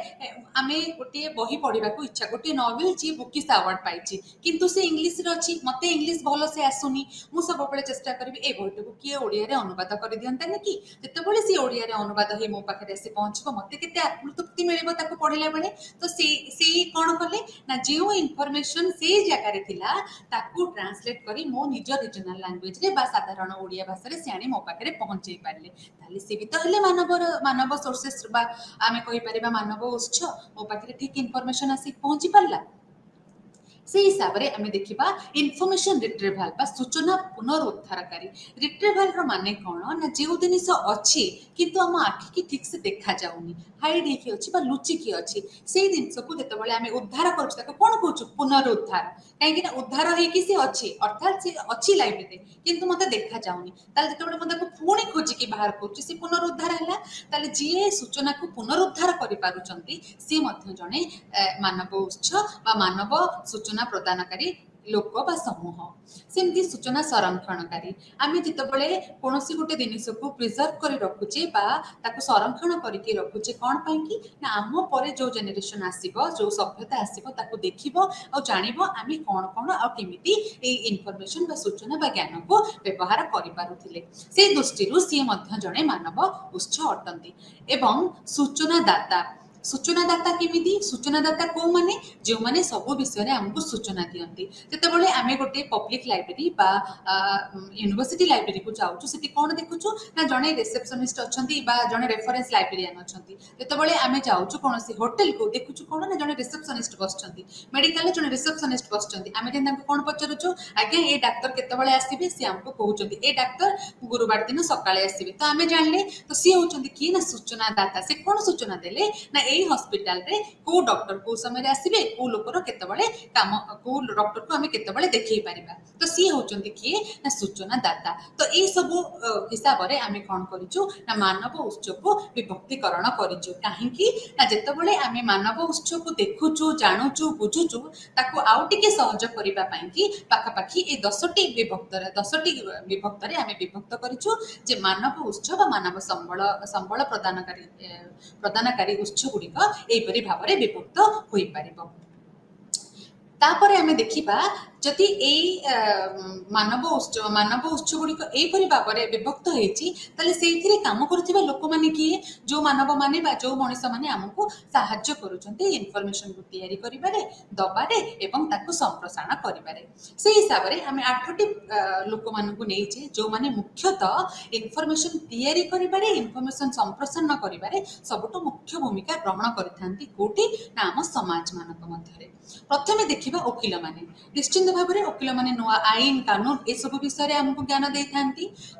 आम गोटे बही पढ़ा इच्छा गोटे नॉवेल जी बुकिश अवार्ड पाई किंतु से इंग्लिश रे अच्छी मत इंग्लिश भल से आसुनी मु सब चेष्टा करी ए बहीटी को किए ओडिया अनुवाद कर दिंता कि जितेबाला सी ओडिया अनुवाद हो मो पाखे आसी पहुँचब मत के आत्मतृप्ति मिले पढ़ला बेले तो से कौन कले ना जो इनफॉरमेशन से जगार थिला ताकू ट्रांसलेट करी मो निज रीजनल लैंग्वेज रे बा साधारण ओडिया भाषा रे से मो पाखे पहुंचे पारे ताले से भी तो हेले मानव सोर्सेस बा आमे कहि परिबा मानव उत्स मो पाखे ठीक इनफॉरमेशन आसी पहुंची पारला से हिसाब से आम देखा इनफॉरमेशन रिट्रीवल बा सूचना पुनरुद्धारकारी रिट्रीवल माने कौन ना जो जिनिस अच्छी किंतु आम आखि की ठीक से देखा जाऊनी हाइड होकी अच्छी बा लुचिकी अच्छी से जिनस को जिते आम उद्धार कर कौन कहूँ पुनरुद्धार कहीं उद्धार होगी सी अच्छी अर्थात सी अच्छी लाइब्रेरी किंतु मत देखा जाऊनी जो मतलब पुणी खोजिकी बाहर कर पुनरुद्धार है जी सूचना को पुनरुद्धार कर सी जड़े मानव उत्स बा मानव सूचना प्रदानकारी लोक बा समूह सेमती सूचना संरक्षणकारी आम जितेबाला कौन गोटे जिनिस को प्रिजर्व कर रखुचे ताको संरक्षण करके रखुचे कौन पाई कि ना आम पर जो जेनेरेशन आसीबो जो सभ्यता आसीबो ताको देखिबो और जानिबो आमे कौन कौन आ केमिति ए इनफॉरमेशन बा सूचना बा ज्ञान को व्यवहार करि पारुथिले से दृष्टि सी मध्य जड़े मानव उत्स अटंती एवं सूचनादाता केमिति सूचनादाता को माने जो माने सब विषय आमको सूचना दियंती जेतेबेले आमे गोटे पब्लिक लाइब्रेरी बा यूनिवर्सिटी लाइब्रेरी को जाउछु सेति कोन देखुछु ना जणे रिसेप्शनिस्ट अछंती बा जणे रेफरेंस लाइब्रेरियन अछंती जेतेबेले आमे जाउछु कोनोसी होटल को देखुछु कोन ना जणे रिसेप्शनिस्ट बसचंती मेडिकल जणे रिसेप्शनिस्ट बसचंती आमे जे तांको कोन पचरुछु आज्ञा ए डाक्टर केतेबेले आसीबे से आमको कहउचंती ए डाक्टर गुरुवार दिन सकाळे आसीबे तो आमे जानले तो सी होचंती की ना सूचनादाता से कोन सूचना देले ना हॉस्पिटल रे को डॉक्टर को समय आसीबे को लोकर केतेबेले काम को डॉक्टर को हमें केतेबेले देखै परिबा तो सी होचंती किए ना सूचना दाता तो ए सब हिसाब रे आमे कोन करिचु ना मानव उत्स को विभक्तिकरण करिचु काहे कि ना जेतेबेले आमे मानव उत्स को देखुचु जानुचु बुझुचु ताको आउ टिके सहज करिबा पई कि पाखापाखी ए 10टी विभक्त रे आमे विभक्त करिचु जे मानव उत्स बा मानव संबल प्रदानकारी उत्स एपरी भाव में विभक्त हो पार तापरे आमे देखिबा जदि मानव उत्स गुड़िक एपरी भाव में विभक्त होती काम करुवा लोक मैंने किए जो मानव माने जो मनीष मैंने आमको साहाय्य करुँचे इनफॉरमेशन को तैयारी करिबारे दबारे एवं ताको संप्रसारण करिबारे से हिसाब से आम 8टी लोक मानक नहीं जो माने मुख्यतः इनफॉरमेशन तैयारी करिबारे इनफॉरमेशन संप्रसारण करिबारे सबुठ मुख्य भूमिका ग्रहण करिथांती कोठी ना आम समाज मानक मध्यरे प्रथमे देखिबा वकील माने निश्चिंत भाव में वकिल मैंने नुआ आईन कानून ए सब विषय में आमको ज्ञान दे था।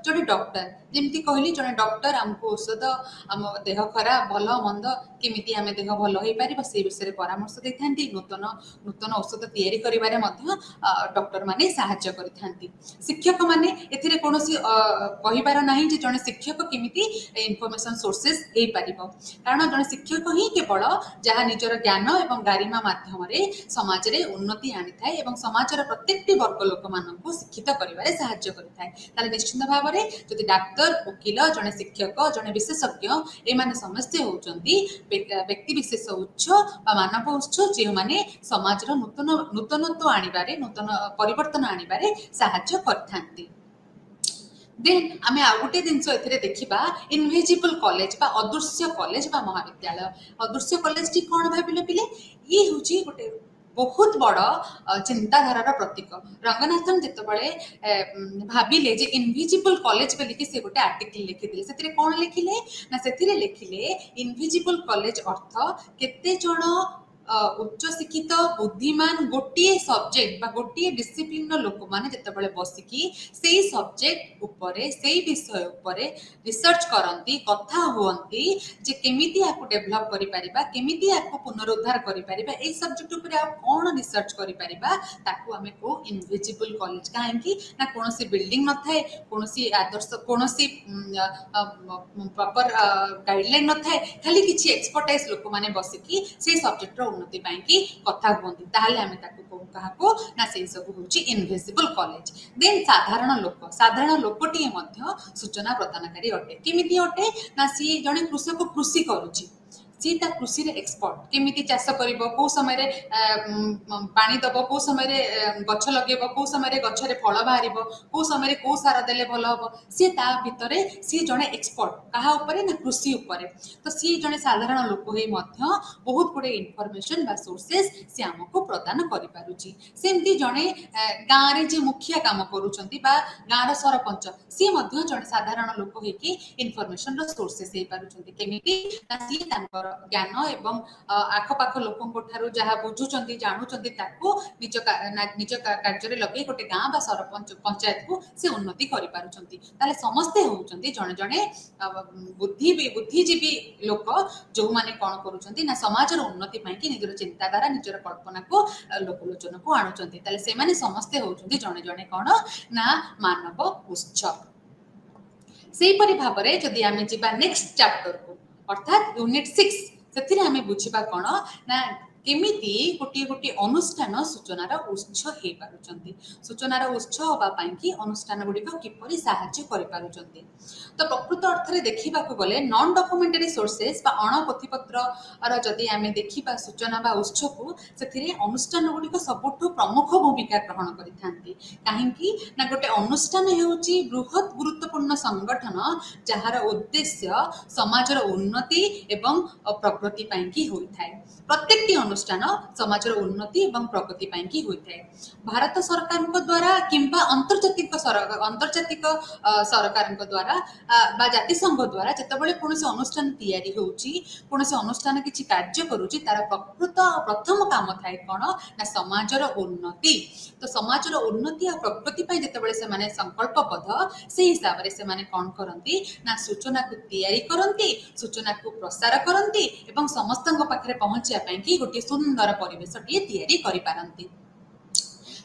जड़े डॉक्टर जमी कहली जड़े डॉक्टर आमको औषध आम देह खराब भल मंद केमी आम देह भल हो पार से विषय परामर्श दे था। नूतन नूतन औषध तैयारी करिबारे मध्य डॉक्टर माने सहायता करिथांती। शिक्षक माने एथिरे कोनोसी कहिबार नाही जे जने शिक्षक केमिति इनफॉरमेशन सोर्सेस हे पारिबो, कारण जने शिक्षक ही केवल जहा निजर ज्ञान एवं गारिमा माध्यम रे समाज रे उन्नति आनी थाए एवं समाजर प्रत्येकटी वर्ग लोक माननकु शिक्षित करिबारे सहायता करिथाय। ताले निश्चित भाव रे जदि डाक्टर वकील जने शिक्षक जने विशेषज्ञ ए माने समस्त होउचंती व्यक्ति विशेष उच्च बा मानव उच्च जे माने समाजर नूतन नूतनत्व आनिबारे नूतन परिवर्तन आनिबारे सहायता करथांती। देन आमे आ गोटे जिनस एथिरे देखिबा इनविजिबल कॉलेज बा अदृश्य कॉलेज बा महाविद्यालय। अदृश्य कॉलेज टी कोन भाबिले पिले ई होची गोटे बहुत बड़ चिंताधारार प्रतीक। रंगनाथन जितेबाला भाविले जे इनविजिबल कॉलेज बोलिकी से गोटे आर्टिकल लिखिले से कौन लिखिले ना से लिखिले इनविजिबल कॉलेज अर्थ केते जण उच्च शिक्षित बुद्धिमान गोटे सब्जेक्ट बा गोटे डिसिप्लिन लोक माने जितेबाला बसिकी से सब्जेक्ट उपरे से विषय उपरे रिसर्च करती कथा हुअंती जे केमिति आकु डेभलप करि परिबा केमिति आकु पुनरुद्धार करि परिबा ए सब्जेक्ट उपरे आ कोन रिसर्च करि परिबा ताकू हमें को इनविजिबल कॉलेज काहेकि ना कोनोसी बिल्डिंग न थाए कोनोसी आदर्श कोनोसी प्रॉपर गाइडलाइन न थाए खाली किछि एक्सपर्टाइज लोक माने बसिकी से सब्जेक्ट रो उन्नति पाई की कथा हुअंती ताले हमें ताकू को काहाको ना से सब होची इनविजिबल कॉलेज। देन साधारण लोकटी मध्य सूचना प्रदानकारी अटे केमिति अटे ना सी जने कृषक कृषि करूची सी ता कृषि रे एक्सपर्ट केमिति चाष करिवो को समय रे पानी दबो को समय रे गछ लगेबो को समय रे गछ रे फल बाहरिबो को समय रे को सार देले भलो हबो सी ता भितरे सी जने एक्सपर्ट कहा ऊपर ना कृषि ऊपर। तो सी जने साधारण लोक हे मध्य बहुत गुडे इनफॉरमेशन बा सोर्सेस सी हमको प्रदान करि पारुची। सेमती जने गाँ रे जे मुखिया काम करूचंती बा गाँ रो सरपंच सी मध्य जने साधारण लोक हे कि इनफॉरमेशन रो सोर्सेस हे पारुचंती केमिति सी तांकर ज्ञान एवं आखपाख लोकों ठारू जहाँ बुझुचंती जानुचंती ताकू निज कार्य रे लगे गोटे गाँ बा सरपंच पंचायत को से उन्नति करि पारुचंती। ताले समस्ते होउचंती जणे जणे बुद्धिजीवी लोक जो माने कोन करूचंती ना समाजर उन्नति पाई कि निजर चिंताधारा निजर कल्पना को लोकलोचन को आणुचंती। ताले से माने समस्ते होउचंती जणे जणे कोन ना मानव उच्च। सेही परि भाबरे जदि आमे जिबा नेक्स्ट चैप्टर को अर्थात यूनिट 6 से आम बुझा कौन ना केमिति गोटे गोटे अनुष्ठान सूचनार उत्स हो पारुचंती सूचनार उत्स होबापी कि अनुष्ठान गुड़िक किपरि साहाय्य करि पारुचंती। तो प्रकृत अर्थ में देखा गले नॉन डॉक्यूमेंटरी सोर्सेस बा अणपथिपत्र जदि आम देखा सूचना बा उत्स को से अनुष्ठान गुड़िक सबुठ प्रमुख भूमिका ग्रहण करिथांती। काहेकि ना गोटे अनुष्ठान हेउची बृहत गुरुत्वपूर्ण संगठन जार उद्देश्य समाजर उन्नति एवं प्रगति पाई कि होइथाय। प्रत्येकटी अनुष्ठान समाजर उन्नति एवं प्रगति पाई कि होइथाय। भारत सरकार द्वारा किंबा अंतर्जातिक सरकार द्वारा बा जातिसंघ द्वारा जेतेबेले कोनोसी अनुष्ठान तैयारी होउची कोनोसी अनुष्ठान किछि कार्य करूची तार प्रकृत प्रथम काम थाए कोन ना समाजर उन्नति। तो समाजर उन्नति आ प्रगति पाई जेतेबेले से माने संकल्पबद्ध से हिसाब रे से माने कोन करंती ना सूचना को तैयारी करंती सूचना को प्रसार करंती एवं समस्तଙ୍କ पाखरे पहुंचिया पाई कि गोटे सुंदर परिवेश टी तैयारी करि पारंती।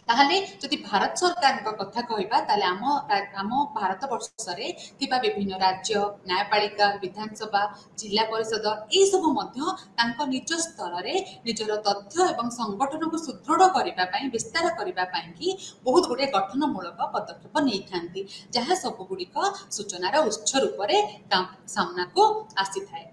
ताहले जदि भारत सरकार कथा कहबा ताले आम भारत वर्ष रे थिबा विभिन्न राज्य न्यायपालिका विधानसभा जिला परिषद ए सब मध्य तांको निज स्तर रे निजर तथ्य एवं संगठन को सुदृढ़ करबा पई विस्तार करबा पई कि बहुत गुडे गठनमूलक पदक्षेप नै थांती जहाँ सब गुड़िक सूचनार उत्स रूप रे सामना को आसी थाए।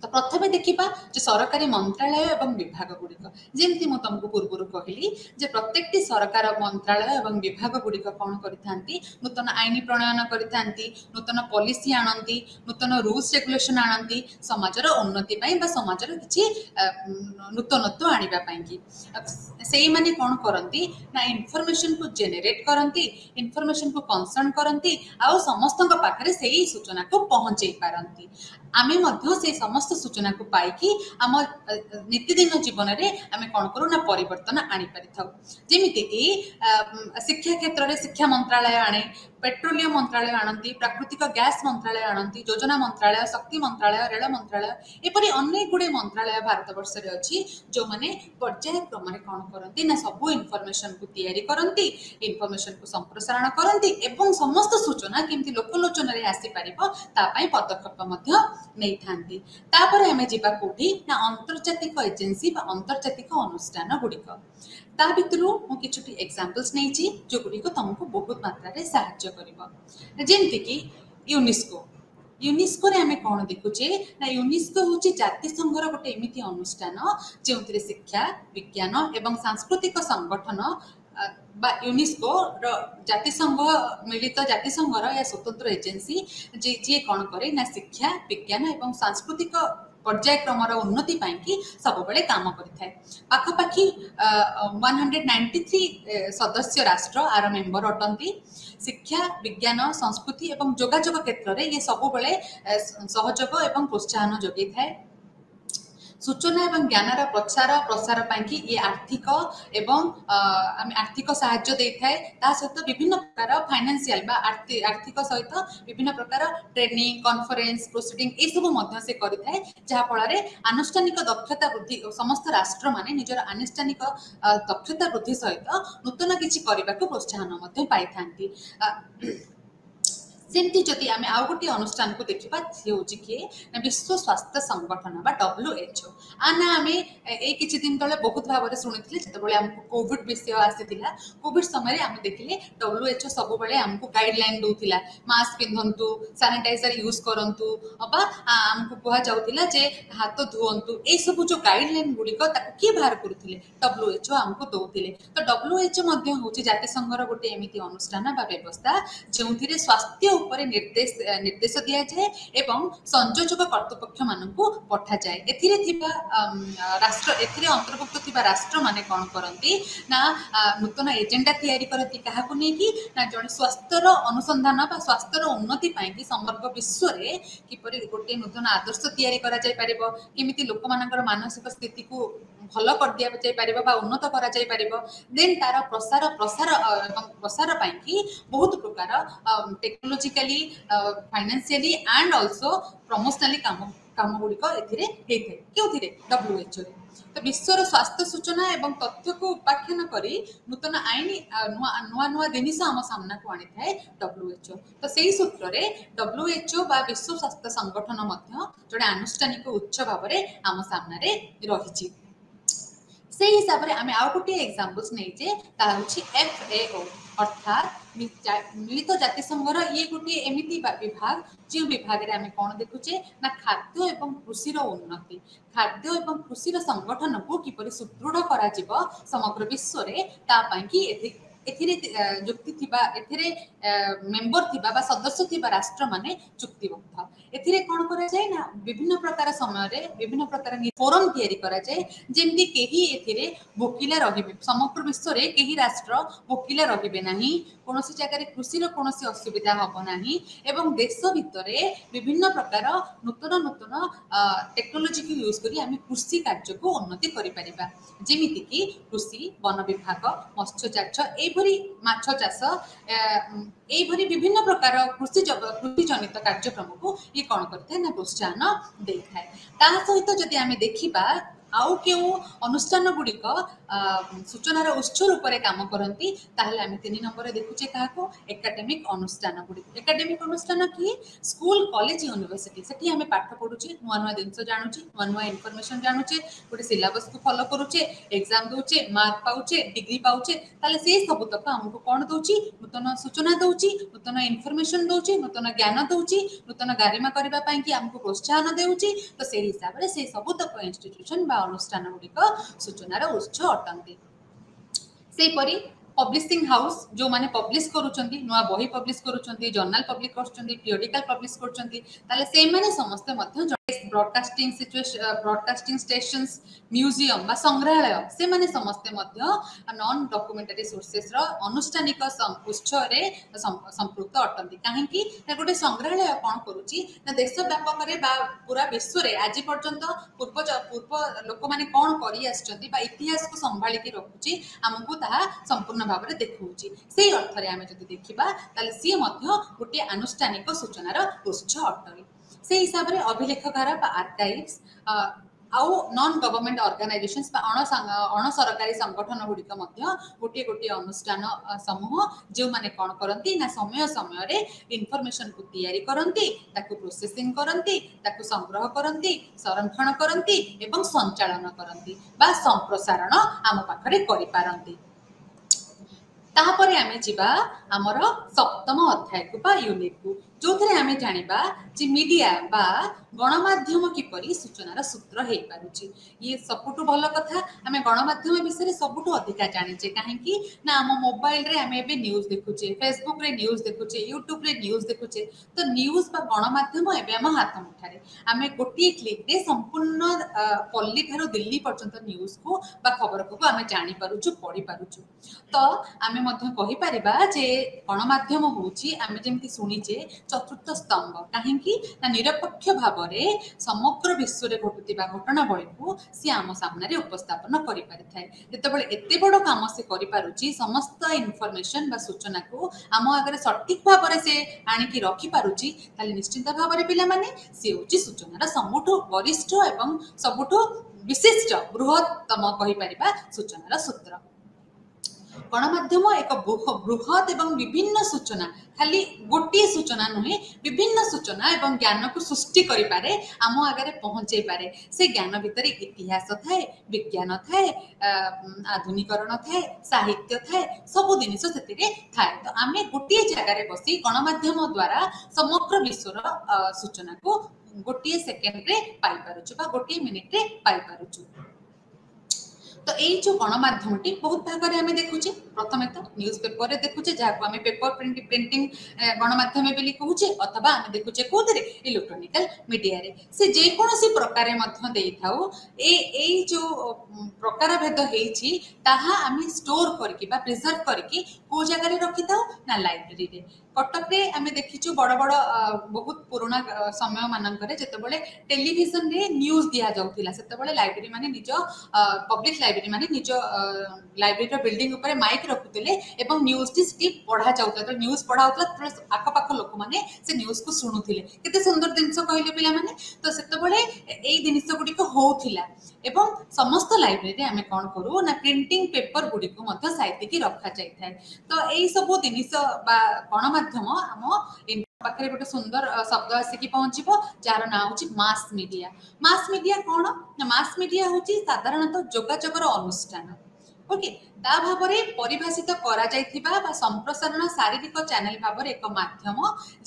तो प्रथम देखा जो सरकारी मंत्रालय एवं विभाग गुड़िक जमी मुझे तुमको पूर्व कहली जे प्रत्येक सरकार मंत्रालय एवं विभाग गुड़िक कौन करती नूतन आईन प्रणयन करती नूतन पॉलिसी आनती नूतन रूल्स रेगुलेशन आनती समाजर उन्नति समाजर किसी नूतनत्व आने से माने कौन करती ना इनफॉरमेशन को जेनेरेट करती इनफॉरमेशन को कंसर्न करती आ समस्त पाखरे से सूचना को पहुंचे पारती। आमे मध्य से समस्त सूचना को पाइकी आम नीतिदिन जीवन में आम कौन करूँ ना परिवर्तन आनी पारि थाउ जेमिति कि शिक्षा क्षेत्र में शिक्षा मंत्रालय आने पेट्रोलियम मंत्रालय आनती प्राकृतिक गैस मंत्रालय आनती योजना मंत्रालय शक्ति मंत्रालय रेल मंत्रालय एपरी अनेक गुड़े मंत्रालय भारत वर्ष में अच्छी जो मैंने पर्याय क्रम कौन करती ना सबू इनफर्मेशन को तैयारी करती इनफर्मेशन को संप्रसारण करती एवं समस्त सूचना केमती लोकलोचन में आसीपर पदक्षेप नहीं थांती तापर आम जा कौटी ना अंतर्जातिक एजेन्सी अंतर्जातिक अनुष्ठान गुड़िक ता भितर मुझे एग्जांपल्स नहीं जो गुड़िक तुमको बहुत मात्रा रे साहाय्य करिवो जेमति कि यूनेस्को यूनेस्को रे आमे कौन देखुचे ना यूनेस्को होची जातिसंघर गोटे एमिति अनुष्ठान जो शिक्षा विज्ञान एवं सांस्कृतिक संगठन बा यूनेस्को जातिसंघ मिलित जातिसंघर या स्वतंत्र एजेन्सी जी कौन करे ना शिक्षा विज्ञान एवं सांस्कृतिक पर्यायक्रमर उन्नति पाई सब बेले काम करें पाखापाखि 193 सदस्य राष्ट्र आर मेंबर अटंती शिक्षा विज्ञान संस्कृति एवं जोगाजोग क्षेत्र में ये सब बेले सहयोग एवं प्रोत्साहन जोगे थाए सूचना एवं ज्ञानर प्रचार प्रसार पाई ये आर्थिक एवं आर्थिक साहाय्य दे थाए ता सहित विभिन्न प्रकार फाइनेंशियल बा आर्थिक सहित विभिन्न प्रकार ट्रेनिंग कॉन्फ्रेंस प्रोसीडिंग ये सब से करिथाए जहा फल आनुष्ठानिक दक्षता वृद्धि समस्त राष्ट्र माने निजर आनुष्ठानिक दक्षता वृद्धि सहित नूतन किछि करबाको प्रोत्साहन मध्ये पाई थांती सेमती जदि आम आउ गोटे अनुष्ठान को देखा सी हूँ किए विश्व स्वास्थ्य संगठन बा WHO आना आम ये किसी दिन तले बहुत भाव में शुणी जो आमको कोविड विषय आसीला कोविड समय आम देखिले WHO सब बेले आमको गाइडलाइन दूला मास्क पिंधतु सानिटाइजर यूज करूँ आमको कह जाऊला जे हाथ धुअंतु ये सब जो गाइडलाइन गुड़िक किए बाहर करुले WHO आमको दौले तो WHO हूँ जातिसंघर गोटे एमती अनुष्ठान बा व्यवस्था जो स्वास्थ्य ऊपर निर्देश दिया जाए एवं संयोजक कर्तृपक्ष मानक पठा जाए राष्ट्र अंतर्भुक्त थिबा राष्ट्र माने कौन करती ना नूतन एजेंडा तैयारी करती क्या ना जड़े स्वास्थ्यर अनुसंधान बा स्वास्थ्यर उन्नति पाई समग्र विश्व में किपरि गोटे नूतन आदर्श तैयारी करा जाय परिबो किमिति लोक मानकर मानसिक स्थिति को भल कर दिया जाय परिबो बा उन्नत करा जाय परिबो देन तार प्रसार प्रसार एवं प्रसार पाई बहुत प्रकार टेक्नोलॉजिकली फाइनेंशियली एंड आल्सो प्रमोशनली काम गुड़िक क्यों WHO तो विश्वर स्वास्थ्य सूचना एवं तथ्य को उपाख्यान करी नूतन आईन नुआ नुआ जिनिस आम सामना को आनी थाए WHO तो सही सूत्र रे WHO बा विश्व स्वास्थ्य संगठन जोड़े आनुष्ठानिक उच्च भाव में आम सामना रे रही से हिसाब से आम आउ गोटे एग्जांपल्स नहीं FAO अर्थात मिलित जातिसंघर ये गोटे एमती विभाग जो विभाग में आम कौन देखुचे ना खाद्य एवं कृषि उन्नति खाद्य एवं कृषि संगठन को किपरि सुदृढ़ करा जिवो समग्र विश्व में जुक्ति थिबा एथिरे मेंबर थिबा बा सदस्य थिबा राष्ट्र माने चुक्तिबद्ध एथिरे कोन करा जाय ना विभिन्न प्रकार समय रे विभिन्न प्रकार फोरम तयारी करा जाय जेमति केही एथिरे भोकिला रहिबे समग्र विश्व रे केही राष्ट्र भोकिला रहिबे नाही कोनोसी जगह रे कृषि रो कोनोसी असुविधा हबो नाही एवं देश भितरे विभिन्न प्रकार नूतन नूतन टेक्नोलॉजी को यूज करी आमे कृषि कार्य को उन्नति करि परिबा जेमिति कि कृषि वन विभाग मत्स्य चाष माछ चाष ये विभिन्न प्रकार कृषि जनित कार्यक्रम को ये कौन करते ना प्रोत्साहन दे था सहित जदि आम देखा आउ क्यों अनुष्ठान गुड़िक सूचनार उत्स रूप में काम करती आम 3 नंबर देखुचे क्या एकाडेमिक अनुष्ठान गुड़िक एकाडेमिक अनुष्ठान किए स्कूल कॉलेज यूनिवर्सिटी से आम पाठ पढ़ुचे नुआ नुआ जिन जानूचे नुआ नुआ इनफर्मेशन जानूचे गोटे सिलेबस को फॉलो करुचे एग्जाम दूचे मार्क पाऊचे डिग्री पाऊचे ताले से सब तक आमको कौन दूची नूतन सूचना दूची नूतन इनफर्मेशन दूची नूतन ज्ञान दूची नूतन गारिमा करने की आमको प्रोत्साहन देउची तो से हिसाब से सब तक इंस्टीट्यूशन अनुष्ठान गुड़िक सूचनार उत्स अटंती सेपरी पब्लिशिंग हाउस जो माने पब्लिश करूचंती नुआ बही पब्लिश करूचंती जर्नल पब्लिश करचंती पीरियडिकल पब्लिश करचंती ताले से माने समस्त मध्य ब्रॉडकास्टिंग ब्रॉडकास्टिंग स्टेशंस म्यूजियम बा संग्रहालय से माने समस्ते मध्य नॉन डॉक्यूमेंटरी सोर्सेस रो अनुष्ठानिक उत्स रे संपृक्त अटंती काहेकि ना गोटे संग्रहालय कोन करूची ना देश व्यापक रे बा पूरा विश्व रे आज पर्यंत पूर्व लोक माने कोन करी आछंती बा इतिहास को संभाली के रखुची हमकु ता संपूर्ण भाव रे देखौची सेही अर्थ रे आमे जदि देखिबा ताले सी मध्य गोटे अनुष्ठानिक सूचनार उत्स अटंती से हिसाब से अभिलेखगार आर्काइव्स आउ नॉन गवर्नमेंट ऑर्गेनाइजेशंस अण सरकारी संगठन गुड़िक गोटे गोटे अनुष्ठान समूह जो माने कौन करती ना समय समय रे इनफॉरमेशन को तैयारी करती ताकू प्रोसेसिंग करती ताकू संग्रह करती संरक्षण करती एवं संचालन करती बा संप्रसारण आम पाखरे करि पारंती तापर आमे जिबा हमर सप्तम अध्याय को बा यूनिट को जो थे आमे जानिबा जे मीडिया बा गणमाध्यम किपरि सूचनार सूत्र हे पारुची ये सबुठु भल कथा आमे गणमाध्यम विषय सबुठु अधिका जानिचे काहेकि ना हम मोबाइल रे आमे एबे न्यूज़ देखुचे फेसबुक रे न्यूज़ देखुचे यूट्यूब रे न्यूज़ देखुचे तो न्यूज़ बा गणमाध्यम एबे हम हाथ मुठारे आमे गोटी क्लिक रे संपूर्ण पल्ली थारो दिल्ली पर्यंत न्यूज़ को बा खबर को आमे जानि पारुछु पढि पारुछु तो आमे मध्य कहि परिबा जे गणमाध्यम होउची आमे जेमति सुनिचे चतुर्थ स्तंभ काहेकि ना निरपेक्ष भाव में समग्र विश्व रे घटुतिबा घटनावली को सी आम सामने उपस्थापन करि परिथाय जेतेबेले एते बड़ काम से करि पारुची समस्त इनफॉरमेशन बा सूचना को आम आगे सठिक भाव में से आनिकी रखि पारुची ताले निश्चित भाव में पिला माने से होची सूचनार सबुठु वरिष्ठ एवं सबुठु विशिष्ट बृहत्तम कहि परिबा सूचनार सूत्र गणमाध्यम एक बृहत एवं विभिन्न सूचना खाली गोटे सूचना नुहे विभिन्न सूचना एवं ज्ञान को सृष्टि करि पारे आम आगे पहुंचे पारे से ज्ञान भितर इतिहास थाए विज्ञान थाए आधुनिकरण थाए साहित्य थाए सब जिनिस से थाए तो आम गोटे जगार बसी गणमाध्यम द्वारा समग्र विश्वर सूचना को गोटे सेकेंड रे पाई पारुछु बा गोटे मिनिट रे पाई पारुछु तो यही जो गणमाध्यम बहुत भाग में आम देखुचे प्रथम तो न्यूज पेपर देखुचे जहाँ आम पेपर प्रिंटिंग गणमाध्यम बोली कहूचे अथवा आम देखुचे कौन इलेक्ट्रोनिकल मीडिया रे से जेकोसी प्रकार जो प्रकार भेद आम स्टोर करके प्रिजर्व करके कौ जगह रखी था ना लाइब्रेरी रे कटक रे आम देखीचु बड़ बड़ बहुत पुराना समय मानक जितेबाला टेलीविजन रे न्यूज दिया जाउथिला सेतेबाला लाइब्रेरी माने निज पब्लिक लाइब्रेरी माने निज लाइब्रेरी बिल्डिंग ऊपर माइक रखुतिले एवं न्यूज टी पढ़ा जाउथला तो न्यूज पढ़ा होतला आख पाख लोक माने से न्यूज को सुनुथिले केते सुंदर जिंस कहले पिला माने तो सेतेबाला एई जिनिस गुडी को होउथिला एवं समस्त लाइब्रेरी आम कौन करूँ ना प्रिंटिंग पेपर गुड़ी को साइति की रखा जाए तो यही सब जिनिस गणमाध्यम आम पाखे गोटे सुंदर शब्द आसिक पहुँचो जार ना हूँ मास मीडिया कौन ना मास मीडिया हूँ साधारणतः जोगाजोगर अनुष्ठान ओके ता भाव में परिभाषित करा जाइथिबा बा संप्रसारण शारीरिक चैनल भाव एक माध्यम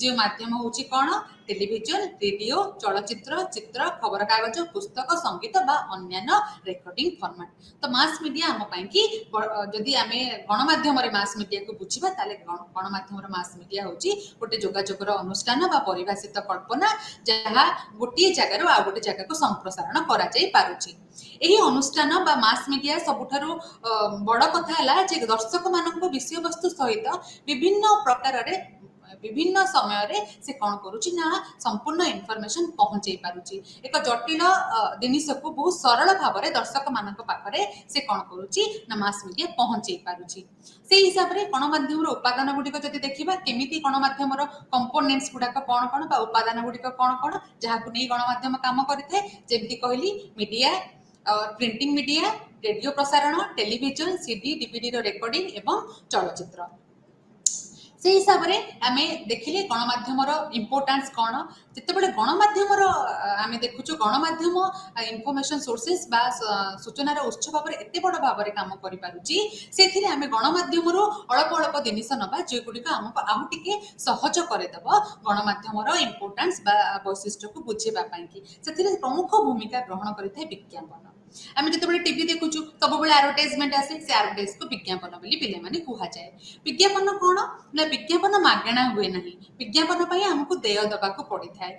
जो माध्यम हूँ कौन टेलीविजन रेडियो चलचित्र चित्र खबर कागज पुस्तक संगीत बा अन्यान्य रेकर्डिंग फॉर्मेट तो मास मीडिया आम कि जदि आम गणमाध्यम मास मीडिया को बुझा ताले गणमाध्यम मास मीडिया हूँ गोटे जोगाजोगर अनुष्ठान बा परिभाषित कल्पना जहाँ गोटे जगार आ गोटे जगह को संप्रसारण करा जाई पारुछि एही अनुष्ठान बा मास मीडिया सबुठारु बड़ कथा है जे दर्शक मानक विषय वस्तु सहित विभिन्न प्रकार रे विभिन्न समय रे से कौन करुछि ना संपूर्ण इनफॉरमेशन पहुंचे पारुछि एक जटिल जिनिस को बहुत सरल भाव में दर्शक मानक पाखरे से कौन करुछि ना मास मीडिया पहुंचे पारुछि से हिसाब रे गणमाध्यम उपादान गुड़िक जदि देखिबा केमिति गणमाध्यम कंपोनेंट्स गुड़ाक कौन कौन बा उपादान गुड़िक कौन कौन जहाँ को नहीं गणमाध्यम काम करिथाय जेमति कहली मीडिया और प्रिंटिंग मीडिया रेडियो प्रसारण टेलीविजन सीडी डीवीडी रेकर्डिंग एवं चलचित्र से हिसाब से आम देखिले गणमाध्यम इम्पोर्टान्स कौन जितेबाला गणमाध्यम आम देखुचु गणमाध्यम इनफॉरमेशन सोर्सेस बा सूचनार उत्स भाव में एत बड़ भाव में काम करें आम गणमाध्यम अल्प अल्प जिनिस नवा जोगुड़िक आमको आउ टे सहज करदेव गणमाध्यम इम्पोर्टान्स बा वैशिष्ट्य को बुझेबापी से प्रमुख भूमिका ग्रहण करें विज्ञापन आम जो टीवी देखु सब बड़े आडभटाइजमेंट आसे से आडभटाइज को विज्ञापन बोली पिले माने कुहा जाए। विज्ञापन कौन ना विज्ञापन मागणा हुए ना, विज्ञापन आमको देय देवाक पड़ी थाए।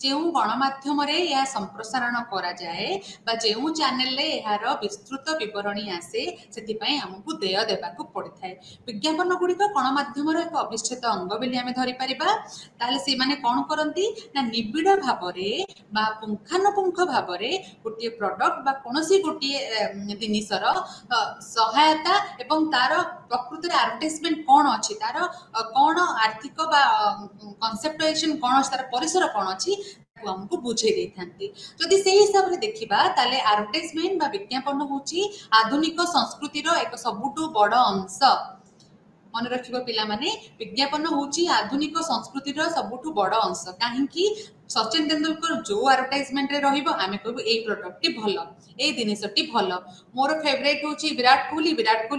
जो गणमाध्यम यह संप्रसारण करा जाए बा जो चैनल यार विस्तृत विवरणी आसे से आमको देय देवाक पड़ी थाए। विज्ञापन गुड़िक गणमाध्यम एक अविच्छेद अंग बोली आम धरिपर ताले से माने कौन करती ना निबिड़ भाव पुंखानुपुंख भाव गोटे प्रडक्ट बा कौनसी गोटे जिनिसर सहायता एवं तार प्रकृत एडवर्टाइजमेंट कौन अच्छी तार कौन आर्थिक कनसेप्टुलाइजेशन कौन अच्छी तार परिसर कौन अच्छी हमको बुझे जदि से हिसाब से देखा ताले एडवर्टाइजमेंट बा विज्ञापन होची आधुनिक संस्कृतिर एक सबुठु बड़ अंश। मन रखिबो पिला माने विज्ञापन होची आधुनिक संस्कृतिर सबुठु बड़ अंश। काहेकि सचिन तेंदुलकर जो एडवर्टाइजमेंट रे रहिबो आमे कहबो ए प्रोडक्ट भल ए जिनिसटी भल। मोर फेवरेट होची विराट कोहली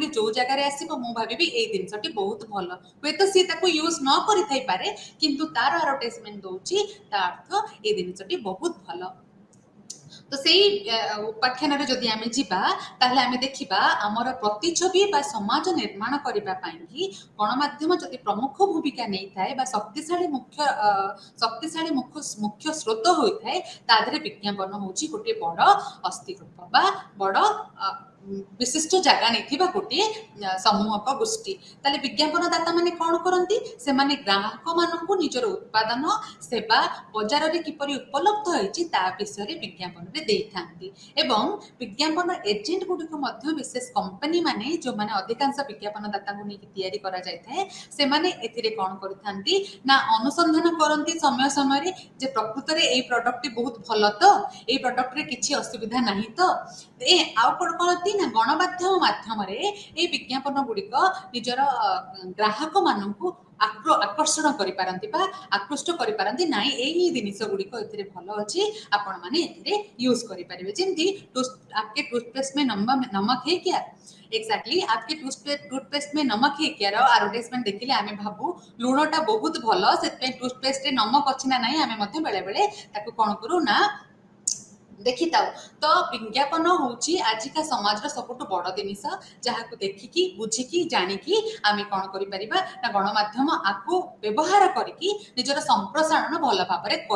जो जगह रे आसीबो मु भाबिबी ए जिनिसटी बहुत भल। वे तो सी ताको यूज न करि थाई पारे किंतु तार एडवर्टाइजमेंट दोची ता अर्थ ए जिनिसटी बहुत भल। तो से उपाख्यान जदि आम जा आम देखा आमर प्रतिछवि समाज निर्माण करने गणमाध्यम जदि प्रमुख भूमिका नहीं थाए शक्तिशाली मुख्य स्रोत होता है तादरे विज्ञापन होची गोटे बड़ अस्थिरूप बड़ विशिष्ट जगह नहीं गोटे समूहक गोष्ठी। ताले विज्ञापनदाता माने कौन करती से माने ग्राहक मानू निजर उत्पादन सेवा बजार में किपरि उपलब्ध होती विषय विज्ञापन रे देइथांती एवं विज्ञापन एजेंट गुड़िक विशेष कंपनी माने जो माने अधिकांश विज्ञापनदाता को नहीं तैयारी करा जाय थाए से माने एथिरे कौन करथांती ना अनुसंधान करती समय समय जे प्रकृत रे ए प्रोडक्ट बहुत भल तो ए प्रोडक्ट रे किछि असुविधा नहीं तो ए आउ कोन करती ना गणमाध्यम माध्यम ए विज्ञापन गुड़िक निजर ग्राहक मानू आकर्षण करिपारंती बा आकृष्ट करिपारंती नाई एही जिनिस गुड़िक एथिरे भल अछि आपण माने एथिरे यूज करि परिबे। जेंती आपके टूथपेस्ट में नमक है क्या एक्जाक्टली आपके टूथपेस्ट में नमक है क्या एडवर्टाइजमेंट देखिले आमे भाबू लुणटा बहुत भल से टूथपेस्ट रे नमक अछि ना नाही आमे मध्य बेले बेले ताको कोन करू ना देखी था। तो विज्ञापन होची आजिका समाज सबुठ बड़ जिनिस जहाँ देखिकी बुझिकी जानिकी आम कौन कर गणमाध्यम आपको व्यवहार करके निजर संप्रसारण भल भाव में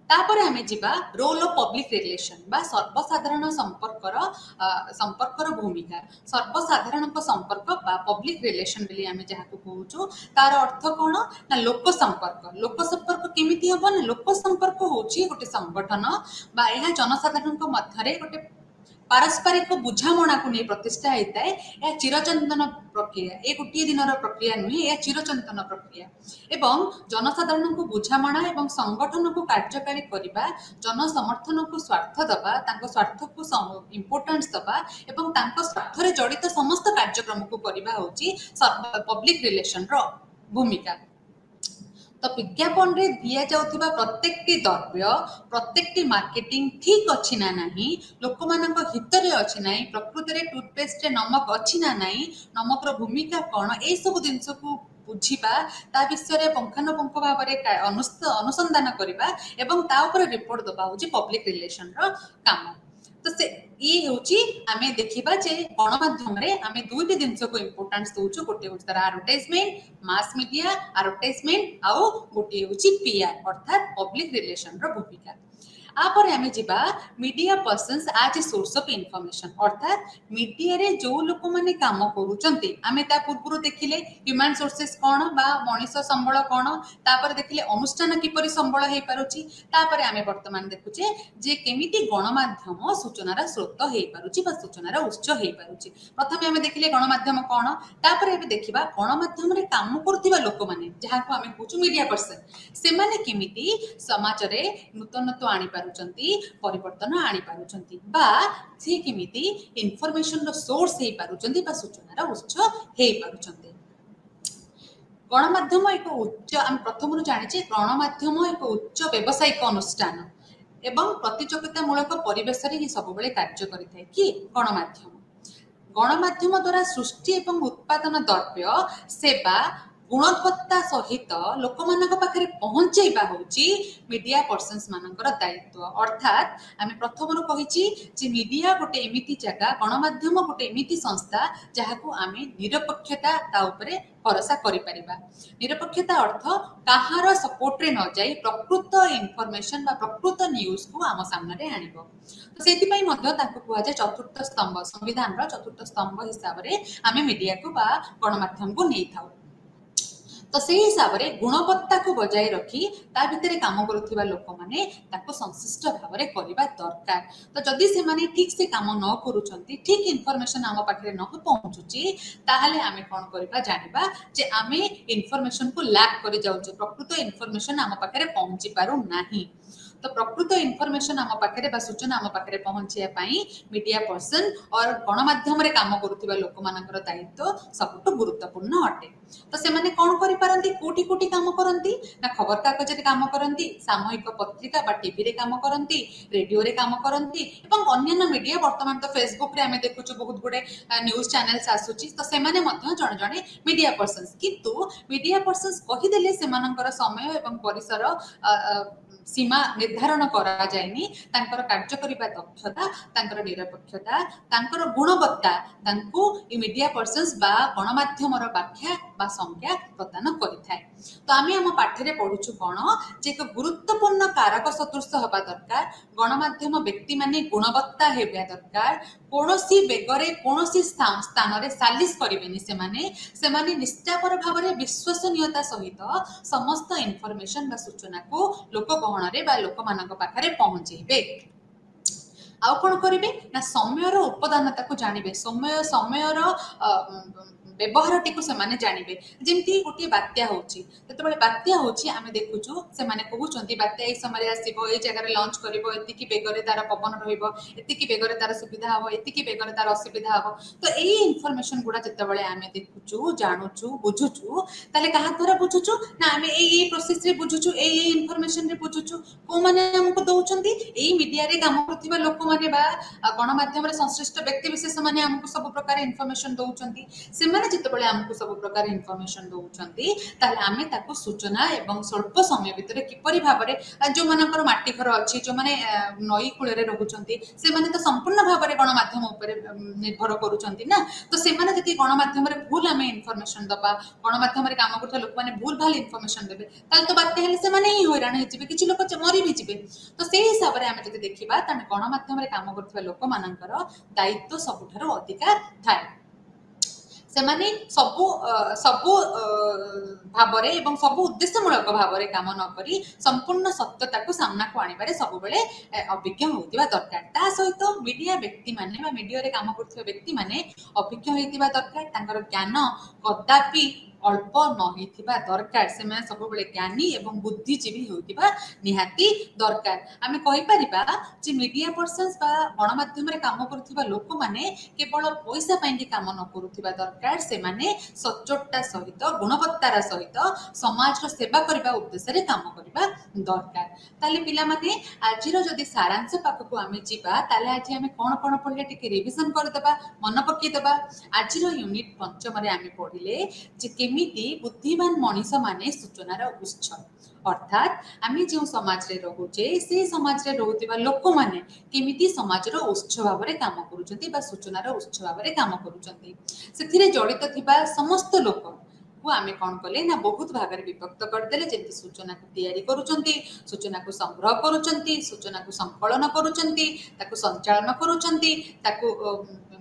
तापर आम जा रोल ऑफ पब्लिक रिलेशन बा सर्वसाधारण संपर्कर भूमिका सर्वसाधारण संपर्क बा पब्लिक रिलेशन बोली आम जहाँ कहूँ तार अर्थ कौन ना लोक संपर्क केमिति हम ना लोक संपर्क होची गोटे संगठन बा यह जनसाधारण मध्य गोटे पारस्परिक बुझामणा को नहीं प्रतिष्ठा होता है। यह चिरचंदन प्रक्रिया ये गोटे दिन प्रक्रिया नुहे यह चिरचंदन प्रक्रिया एवं जनसाधारण को बुझामणा एवं संगठन को कार्यकारी करने जन समर्थन को स्वार्थ दबा स्वार्थ को इम्पोर्टेंस दबा एवं स्वार्थ जड़ित समस्त कार्यक्रम को करवा होची पब्लिक रिलेशन रो भूमिका। तो विज्ञापन रे दिया जाउथिबा प्रत्येकटी द्रव्य प्रत्येकटी मार्केटिंग ठीक अच्छी ना नहीं लोक मानक हित रे अच्छी ना प्रकृत रे टूथपेस्ट रे नमक अच्छी ना नहीं नमक रो भूमिका कौन ए सब जिनस को बुझिबा ता विषय पुंखानुपुंख भाव में अनुसंधान करबा एवं ता ऊपर रिपोर्ट दबा होची पब्लिक रिलेशन रो काम। तो से ये होची आमे देखिबा जे गणमाध्यम रे आमे दुईटी जिनस को इंपोर्टेंस दोछु गोटे होची तार एडवर्टाइजमेंट मास मीडिया एडवर्टाइजमेंट आउ गोटे होची पीआर अर्थात पब्लिक रिलेशन रो भूमिका। आपर आमे जिबा media persons as a source of information अर्थात मीडिया रे जो लोक माने काम करूचंती आमे ता पूर्व देखिले ह्यूमन सोर्सेस कौन बा मनीष संबल कौन तापर देखिले अनुष्ठान किपरि संबल हे पारुची तापर आमे वर्तमान देखुचे जे केमिति गणमाध्यम सूचनार स्रोत हे पारुची बा सूचनार उत्स हे पारुची। प्रथमे आमे देखिले गणमाध्यम कौन तापर एबे देखिबा गणमाध्यम रे काम करथिबा लोक माने जहा को आमे कहूछु मीडिया पर्सन से माने केमिति समाज रे नूतनत्व आनी परिवर्तन आनी पारुचंती बा से केमिति इनफॉरमेशन रो सोर्स हे पारुचंती बा सूचनार उत्स हे पारुचंती। गणमाध्यम एक उच्च आम प्रथम जानिचे गणमाध्यम एक उच्च व्यावसायिक अनुष्ठान एवं प्रतियोगितामूलक परिवेश रे सब बेले कार्य करिथाय कि गणमाध्यम द्वारा सृष्टि एवं उत्पादन द्रव्य सेवा गुणवत्ता सहित लोक मानक पाखरे पहुंचेबा होची मीडिया पर्सन्स मानकर दायित्व। अर्थात आमे प्रथमरु कहिची जे मीडिया गोटे एमिति जगह गणमाध्यम गोटे एमिति संस्था जहाकू आमे निरपेक्षता ता उपरे भरोसा करि परिबा। निरपेक्षता अर्थ काहार सपोर्ट रे न जाई प्रकृत इन्फॉर्मेशन बा प्रकृत न्यूज को आम सामने रे आनिबो। तो सेति पई मध्य ताको कुआ जाय चतुर्थ स्तंभ, संविधान रो चतुर्थ स्तंभ हिसाब रे आमे मीडिया को बा गणमाध्यम को नै थाउ। तो से हिसाब रे गुणवत्ता को बजाय रखी ता भितरे काम करुथिबा लोक माने ताको संश्लिष्ट भाव रे करबा दरकार। तो जदि से माने ठीक से काम न करूछंती, ठीक इन्फॉर्मेशन आम पाखरे न पहुंचुची, ताहाले आमे कोन करबा जानिबा जे आमे इन्फॉर्मेशन को लैक करि जाउछे, प्रकृत इन्फॉर्मेशन आम पाखरे पहुंची पारु नाही। तो प्रकृत इन्फॉर्मेशन आम पाखरे बा सूचना आम पाखरे पहुंचिया पई मीडिया पर्सन और गणमाध्यम रे काम करुथिबा लोक मानकर दायित्व सबटु गुरुत्वपूर्ण अटे। तो से माने कोन करि पारंती, कोटी कोटी काम करंती ना, खबर कागज रे काम करंती, सामूहिक पत्रिका बा टीवी रे काम करंती, रेडियो रे काम करंती एवं अन्य मीडिया वर्तमान तो फेसबुक रे हमें देखुछु बहुत गुडे न्यूज चैनल्स आसुची। तो से माने मध्य जण जणे मीडिया पर्सन्स, किंतु मीडिया पर्सन्स कहि देले से मानकर समय एवं परिसर सीमा निर्धारण करा जायनी, तांकर कार्य करिबा दक्षता, तांकर निरपेक्षता, तांकर गुणवत्ता तांको मीडिया पर्सन्स बा गणमाध्यमर व्याख्या बा संज्ञा प्रदान करिथाय। तो आमे हम पाठरे पढुछु कोन जे एक गुरुत्वपूर्ण कारक सदृश हबा दरकार। गणमाध्यम व्यक्ति माने गुणवत्ता हेबा दरकार। कोनोसी बेगरे कोनोसी स्थान रे सालिस करिवेनी, से माने निष्ठापर भावरे विश्वसनीयता सहित समस्त इन्फॉर्मेशन बा सूचना को लोक गहन रे बा लोक मानक पाखरे पहुंचेबे। आउ कोन करिवे ना, समयर उपदानता को जानिबे, समयर व्यवहार टी से माने जानिबे। जेमती गोटे बात्या होची, जेतेबेले बात्या होची आमे देखुछु से माने कहउचंती बात्या ए समय आसीबो, ए जगह रे लॉन्च करिवो, एतिकी बेगरे तार पवन रहिबो, एतिकी बेगरे तार सुविधा हबो, एतिकी बेगरे तार असुविधा हबो। तो एई इन्फॉर्मेशन गुडा जेतेबेले आमे देखुछु, जानुछु, बुझुछु, ताले कहा द्वारा बुझुछु ना, आमे एई प्रोसेस रे बुझुछु, एई इन्फॉर्मेशन रे बुझुछु। को माने हमको दउचंती एई मीडिया रे काम करथिबा लोक माने बा गणमाध्यम रे संश्लिष्ट व्यक्ति विशेष माने हमको सब प्रकार इन्फॉर्मेशन दउचंती। से माने जेतेबेले हमको सब प्रकार इन्फॉर्मेशन दउचंती, ताले आमे ताको सूचना एवं स्वल्प समय भितरे किपरि भाबरे जो मानकर माटी घर अछि, जो माने नई कूले रे रहुचंती, से माने तो संपूर्ण भाबरे गणमाध्यम उपरे निर्भर करूचंती ना। तो से माने जति गणमाध्यम रे भूल आमे इन्फॉर्मेशन दबा, गणमाध्यम रे काम करथि लोक माने भूल भाल इन्फॉर्मेशन देबे, ताले तो बात्या हेले से माने ही हैरान हे जिबे, किछि लोक मरि भी जिबे। तो से हिसाब रे आमे जति देखिबा ताने गणमाध्यम रे काम करथि लोक मानकर दायित्व सबुठारो अधिकार थाए। से माने सबु सबु भाबरे एवं सबु उद्देश्यमूलक भाबरे काम न करी संपूर्ण सत्यता को सामना को आनिबारे सब बेले अभिज्ञ होतिबा दरकार। ता सहित मीडिया व्यक्ति माने बा मीडिया रे काम करथिबा व्यक्ति माने अभिज्ञ होतिबा दरकार। तांकर ज्ञान कदापि अल्प न होतिबा दरकार। से माने सब बेले ज्ञानी एवं बुद्धिजीवी होतिबा निहाती दरकार। आमे कहि परिबा जे मीडिया पर्सन्स बा गणमाध्यम रे काम करथिबा लोक माने केवल पैसा पई के काम न करूथिबा दरकार। से माने सच्चोटता सहित गुणवत्तार सहित समाज रो सेवा करबा उद्देश्य रे काम करबा दरकार। ताले पिला माने आजिरो जदी सारांश पाखकु आमे जिबा, ताले आजि आमे कोन कोन पढले टिके रिविजन कर देबा, मन पक्की देबा। आजिरो यूनिट 5 रे आमे पढिले जे केमिति बुद्धिमान मनीष माने सूचनार उत्स, अर्थात आमे जो समाज रे रहुचे से समाज रे रहुतिबा लोक माने केमिति समाज रो उत्स भाव रे काम करूचंती बा सूचनार उत्स भाव रे काम करूचंती। सेथिरे जड़ित थिबा समस्त लोक को आमे कोन कले ना बहुत भाग रे विभक्त कर देले। जेंति सूचना को तैयारी करूचंती, सूचना को संग्रह करूचंती, सूचना को संकलन करूचंती, ताको संचालन करूचंती, ताको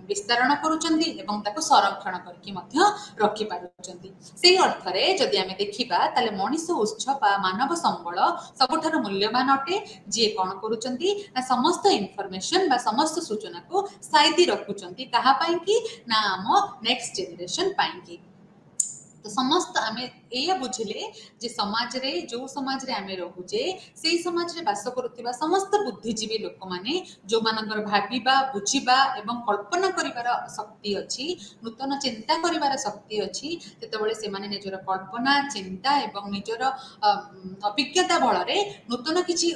विस्तारण करूचंती एवं ताको संरक्षण करके मध्य रखि पारुचंती। सेही अर्थ रे जदि आमे देखिबा ताले मनीष उत्स बा मानव संबल सबठार मूल्यवान अटे। जे कोन करूचंती ना समस्त इन्फॉर्मेशन बा समस्त सूचना को साइती रखुचंती। कहा पाई कि ना हम नेक्स्ट जनरेशन पाई कि। तो समस्त आमे एया बुझिले जे समाज रे जो समाज रे आमे रहुचे सेही समाज रे बास करूतिबा समस्त बुद्धिजीवी लोक माने जो मानकर भाबिबा बुझिबा एवं कल्पना करिवार शक्ति अछि, नूतन चिंता करिवार शक्ति अछि, तेतबेले से माने निजर कल्पना चिंता एवं निजर अभिज्ञता बल रे नूतन किछि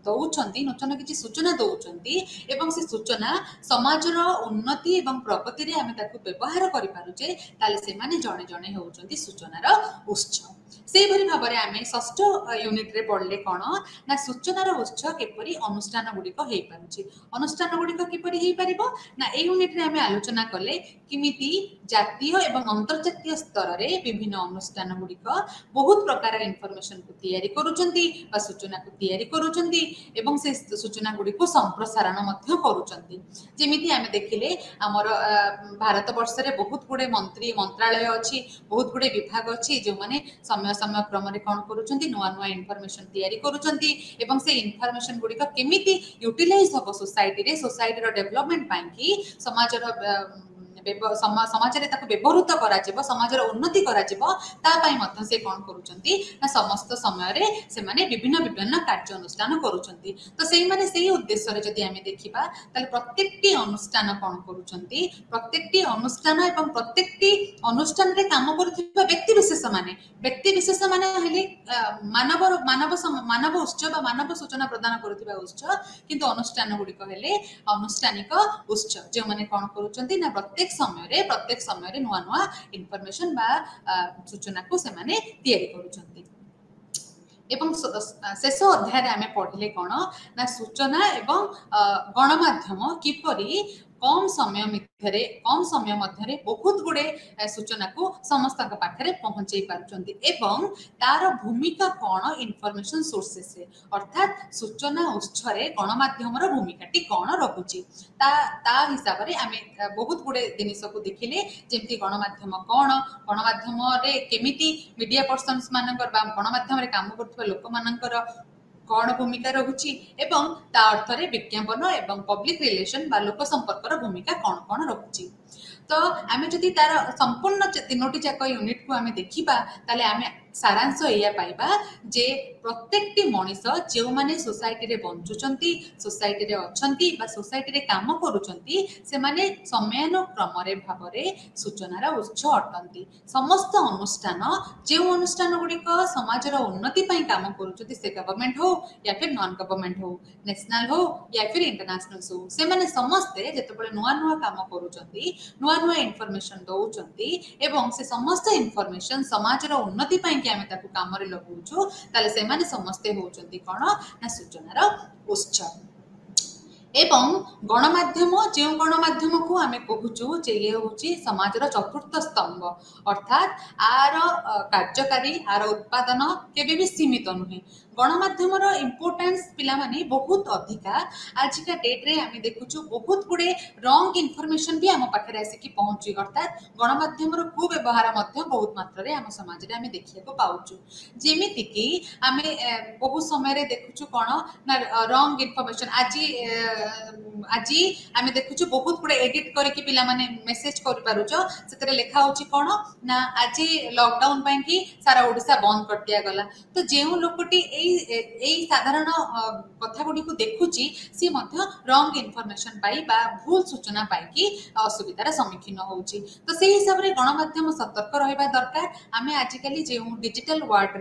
दउचंती, नूतन किछि सूचना दउचंती एवं से सूचना समाज रो उन्नति एवं प्रगति रे आमे ताकू व्यवहार करि पारुचे। ताले से माने जणे जणे होउचंती सूचनार उत्स से भली भाव में आम षष्ठ यूनिट रे पढ़ले कौन ना सूचनार उत्स किपरि अनुष्ठान गुड़िक हो पारुछि अनुष्ठान गुड़िक किपरि हो पार ना ए यूनिट रे आम आलोचना कले किमिति जातीय एवं अंतर्जातीय स्तर रे विभिन्न अनुष्ठान गुड़िक बहुत प्रकार इनफॉरमेशन को तैयारी करूछंती बा सूचना को तैयारी करूछंती एवं से सूचना गुड़िक संप्रसारण मध्य करूछंती जेमिति आम देखिले आमर भारत वर्ष रे बहुत गुड़े मंत्री मंत्रालय अछि बहुत गुड़े विभाग अछि जो माने समय समय क्रम रे कोन करूछंती नुआ नुआ इनफॉरमेशन तैयारी करूछंती एवं से इनफॉरमेशन गुड़िक केमिति यूटिलाइज हो सोसाइटी रो डेवलपमेंट पाई कि समाज रो समाज रे ताको व्यवहृत करा जेबो समाज रो उन्नति करा जेबो ता पई मत से कोन करूछंती ना समस्त समय रे से माने विभिन्न विभिन्न कार्य अनुष्ठान करूछंती तो सेही माने सेही उद्देश्य रे जदी आमे देखिबा ताले प्रत्येकटी अनुष्ठान कोन करूछंती प्रत्येकटी अनुष्ठान एवं प्रत्येकटी अनुष्ठान रे काम करूथिबा व्यक्ति विशेष माने हेले मानव उत्सव बा मानव सूचना प्रदान करूथिबा उत्सव किंतु अनुष्ठान गुड़िक हेले अनुष्ठानिक उत्सव जो माने कोन करूछंती ना प्रत्येक समय रे नुआ नुआ इनफॉरमेशन बा सूचना को से माने तैयारी करूछंती एवं शेष अध्याय आम पढ़ले कौन ना सूचना एवं गणमाध्यम किपरि कम समय मध्य बहुत गुड़े सूचना को समस्त पाखे पहुंचे पार्टी एवं तार भूमिका कौन इनफॉरमेशन सोर्सेस रे अर्थात सूचना उत्स गणमाध्यम भूमिकाटी कौन रखुची ता हिसाब से आम बहुत गुड़े जिनिस को देखिले जमती गणमाध्यम कौन गणमाध्यम केमिति मीडिया पर्सन्स मानकर गणमाध्यम काम कर लोक मानकर कौन भूमिका रहुची एवं ता अर्थ रे विज्ञापन एवं पब्लिक रिलेशन बा लोक संपर्क भूमिका कौन कौन रहुची तो आमे जदि तार संपूर्ण तीनोटी जाक यूनिट को आमे देखिबा ताले आमे सारांश या पाइबा जे प्रत्येकटी मनीष जो माने सोसाइटी रे बंचुचंती सोसाइटी रे अछंती बा सोसाइटी रे काम करूचंती से माने समयानुक्रम रे भाव रे सूचनार उत्स अटंती समस्त अनुष्ठान जो अनुष्ठान गुड़िक समाज रो उन्नति पई काम करूचंती से गवर्नमेंट हो या फिर नॉन गवर्नमेंट हो नेशनल हो या फिर इंटरनेशनल हो से माने समस्ते जेतेबेले नुआ नुआ काम करूचंती नुआ नुआ इनफॉरमेशन दउचंती एवं से समस्त इनफॉरमेशन समाज रो उन्नति पई कि आमे ताकू काम रे लगउछु ताले से माने समस्ते होउचंती कोन ना सूचनार उत्स एवं गणमाध्यम जो गणमाध्यम को आमे कहूचु जे ये होची समाजर चतुर्थ स्तंभ अर्थात आर कार्यकारी आर उत्पादन केबे भी सीमित नुहे गणमाध्यम इम्पोर्टेंस पिला माने बहुत अधिका आजिका डेट रे आमे देखुचु बहुत गुडे रॉन्ग इनफॉरमेशन भी आम पाखरे आसिकी पहुंची अर्थात गणमाध्यम को व्यवहार मध्य बहुत मात्रा रे आम समाज रे आमे देखिया को पाउचु जेमिति कि आमे बहुत समय रे देखुचु कोन ना रॉन्ग इनफॉरमेशन आज आमे देखुचु बहुत गुडे एडिट करके पिला माने मेसेज कर पारुचो सेतरे लेखा होची कोन ना आज लॉकडाउन पई कि सारा ओडिसा बंद कर दिया गला तो जेउ लोकटी एई साधारण कथा गुडी को देखुची सी मध्य रॉन्ग इनफॉरमेशन पाई बा भूल सूचना पाई कि असुविधार सम्मुखीन होउची तो सेही हिसाब रे गणमाध्यम सतर्क रहबा दरकार आमे आजिकली जेउ डिजिटल वर्ल्ड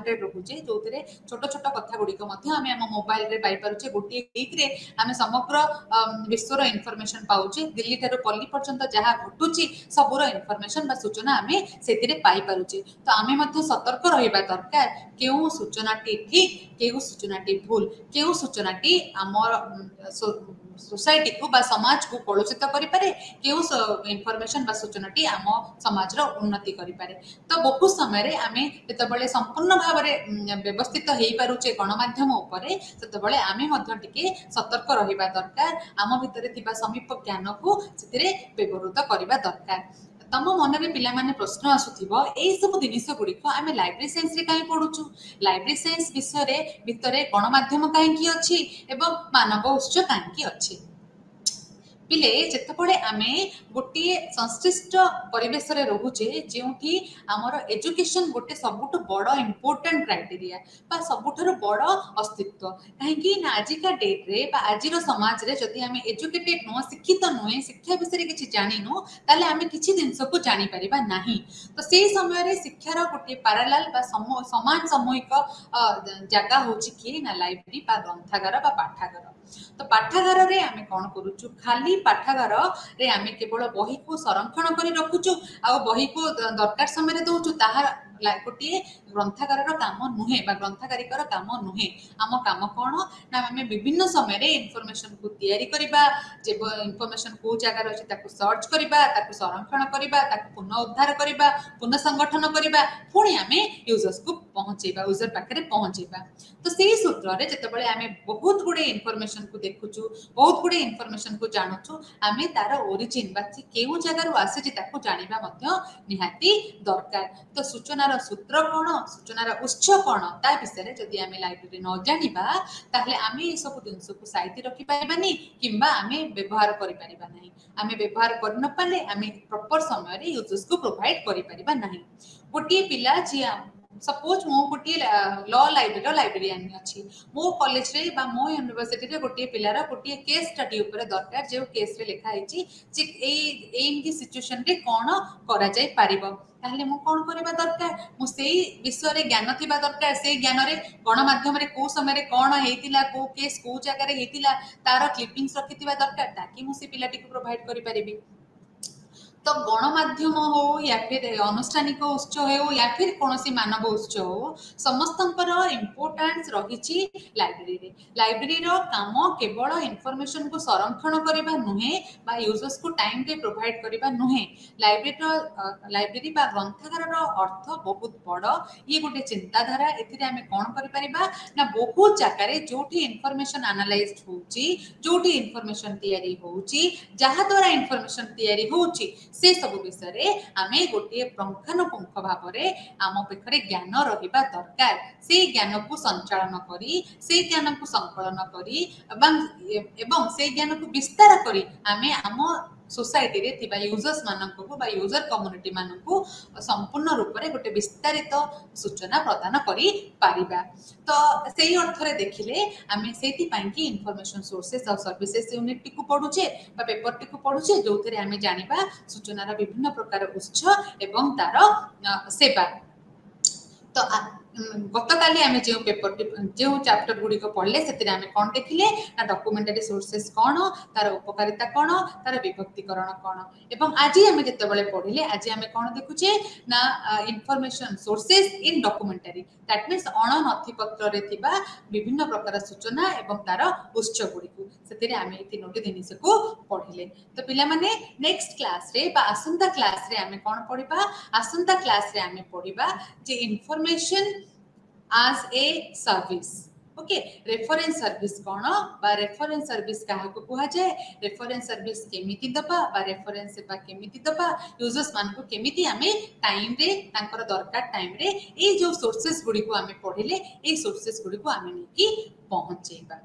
रे रहुचे जोतरे छोट छोट कथा गुडी को मध्य आमे हम मोबाइल रे पाई पारुचे गोटी क्लिक रे आमे समग्र विश्वर इनफॉरमेशन पाउचे दिल्ली ठारो पल्ली पर्यंत जहाँ घटुची सबुर इनफॉरमेशन बा सूचना आमे सेतिरे पाई पारुचे तो आमे मध्य सतर्क रहबा दरकार केउ सूचनाटी ठीक केउ सूचनाटी भूल केउ सूचनाटी आमर सोसाइटी को बा समाज को कलुषित करि पारे केउ इनफॉरमेशन बा सूचनाटी आम समाज रो उन्नति करि पारे तो बहुत समय रे आमे जेतबेले संपूर्ण भाव रे व्यवस्थित हेई पारुचे गणमाध्यम उपरे सेतबेले आमे मध्य टिके सतर्क रहिबा दरकार आम भितरे थिबा समीप ज्ञान को सेतिरे व्यवहृत करिबा दरकार तम मन में पिला माने प्रश्न आसुथिबो एई सब जिनिस गुड़िक आमे लाइब्रेरी साइंस रे काई पढुछु लाइब्रेरी साइंस विषय रे भितरे गणमाध्यम काई की अछि एवं मानव उत्स काई की अछि पिले जेतबळे आमे गोटे संश्लिष्ट परिवेश रे रहुचे जेउठी हमर एजुकेशन गोटे सबुठ बड़ इंपोर्टेंट क्राइटेरिया बा सबुठर बड़ अस्तित्व काहे कि ना आजिका डेट रे बा आजिरो समाज रे जदि आमे एजुकेटेड नो शिक्षित नुहे शिक्षा विषय किछि जानिनु ताले आमे किछि जिंस को जानि परिबा नाही तो सेही समय रे शिक्षार गोटे पैरेलल बा समान सामूहिक जगह होछि कि ना लाइब्रेरी बा ग्रंथागार बा पाठागार तो पाठागार रे आमे कोन करूछु खाली पाठागार रे आमे केवल बही को संरक्षण करी रखुछु आ बही को दरकार समय रे दउछु ताहा गोटे ग्रंथागार काम नुहे ग्रंथागारिकर काम नुहे आम काम कौन ना आम विभिन्न समय इनफॉरमेशन को तैयारी करबा जे इनफॉरमेशन को जगार अछि ताकू सर्च करबा ताकू संरक्षण करबा ताकू पुनः उद्धार करबा पुनः संगठन करबा पुणी आम यूजर्स को पहुंचेबा यूजर पाखे पहुंचेबा तो सही सूत्र रे जतबेले आम बहुत गुडे इनफॉरमेशन को देखुचु बहुत गुडे इनफॉरमेशन को जानुचु आम तार ओरिजिन बा केउ जगार आसी ताकू जानिबा मध्य निहाती दरकार तो सूचनार सूत्र कौन सूचनार उत्स कौन ता विषय जदि आम लाइब्रेरी न जानिबा ताहले आम ये सब जिनस को साइती रखि पाइबानी किंबा आम व्यवहार करि परिबा नाही आम व्यवहार कर न पाले आम प्रॉपर समय रे यूजर्स को प्रोवाइड करि परिबा नाही गोटे पिला जी सपोज मो गोटे लॉ लाइब्रेरी लाइब्रेरियन अच्छी मो कॉलेज रे बा मो यूनिवर्सिटी रे गोटे पिलार गोटे केस स्टडी ऊपर दरकार जो केस रे लिखा है जे एमती सिचुएशन रे कौन करा जाय पारिबो ताहले मु कौन करबा दरकार मु सेही विषय रे ज्ञान थिबा दरकार से ज्ञान रे गणमाध्यम रे को समय रे कौन हेतिला को केस को जगह रे हेतिला तार क्लिपिंग्स रखिथिबा दरकार ताकि मु से पिलाटी को प्रोवाइड करि परिबी तो गणमाध्यम हो या फिर अनुष्ठानिक उत्स हो या फिर कौन मानव उत्स हो समस्त इम्पोर्टान्स रही लाइब्रेरी काम केवल इनफॉरमेशन को संरक्षण करने नुहे बा यूजर्स को टाइम रे प्रोवाइड करने नुहे लाइब्रेरी बा ग्रंथागार अर्थ बहुत बड़ ये गोटे चिंताधारा एथिरे आमे कौन करिपरिबा ना बहुत जगह जो इनफॉरमेशन एनालाइज होउची जोठी इनफॉरमेशन तैयारी होउची जहा द्वारा इनफॉरमेशन तैयारी होउची से सब विषय आमे गोटे पुंखानुपुंख भाव में आम पाखे ज्ञान रहिबा दरकार से ज्ञान को संचालन करी से ज्ञान को संकलन करी एवं से ज्ञान को विस्तार करी आमे आम सोसाइटी रे थिबा यूजर्स माननको बा यूजर कम्युनिटी माननको संपूर्ण रूप में गोटे विस्तारित सूचना प्रदान करी पारिबा तो सेही अर्थ रे देखिले आमे सेति पई कि इन्फॉर्मेशन सोर्सेस और सर्विसेस यूनिट टिकु पढुचे बा पेपर टिकु पढुचे जोथरे आमे जानिबा सूचनार विभिन्न प्रकार उत्स एवं तार सेवा तो गत काली आमे जो पेपर जो चैप्टर गुडी को पढ़ले सेतिरे आमे कोन देखिले ना डॉक्यूमेंटरी सोर्सेस कोन तार उपकारिता कोन तार विभक्तिकरण कोन एवं आजि आमे जते बेले पढ़िले आजि आमे कोन देखुचे ना information sources in documentary that means अण नथि पत्र रे थिबा विभिन्न प्रकार सूचना एवं तार उत्स गुडी को सेतिरे आमे ए तीनोटी जिनिस को पढ़िले तो पिला माने नेक्स्ट क्लास रे बा आसंता क्लास रे आमे कोन पढिबा आसंता क्लास रे आमे पढिबा जे information as a service okay reference service कौन बा रेफरेंस सर्विस क्या कह जाए रेफरेंस सर्विस केमिति दबा बा रेफरेंस सेवा केमिति दबा यूजर्स मान को केमिति आमे टाइम रे तांकर दरकार टाइम रे ए जो सोर्सेस गुडी को आमे पढिले ए सोर्सेस गुडी को आमे नेकी पहुंचेबा।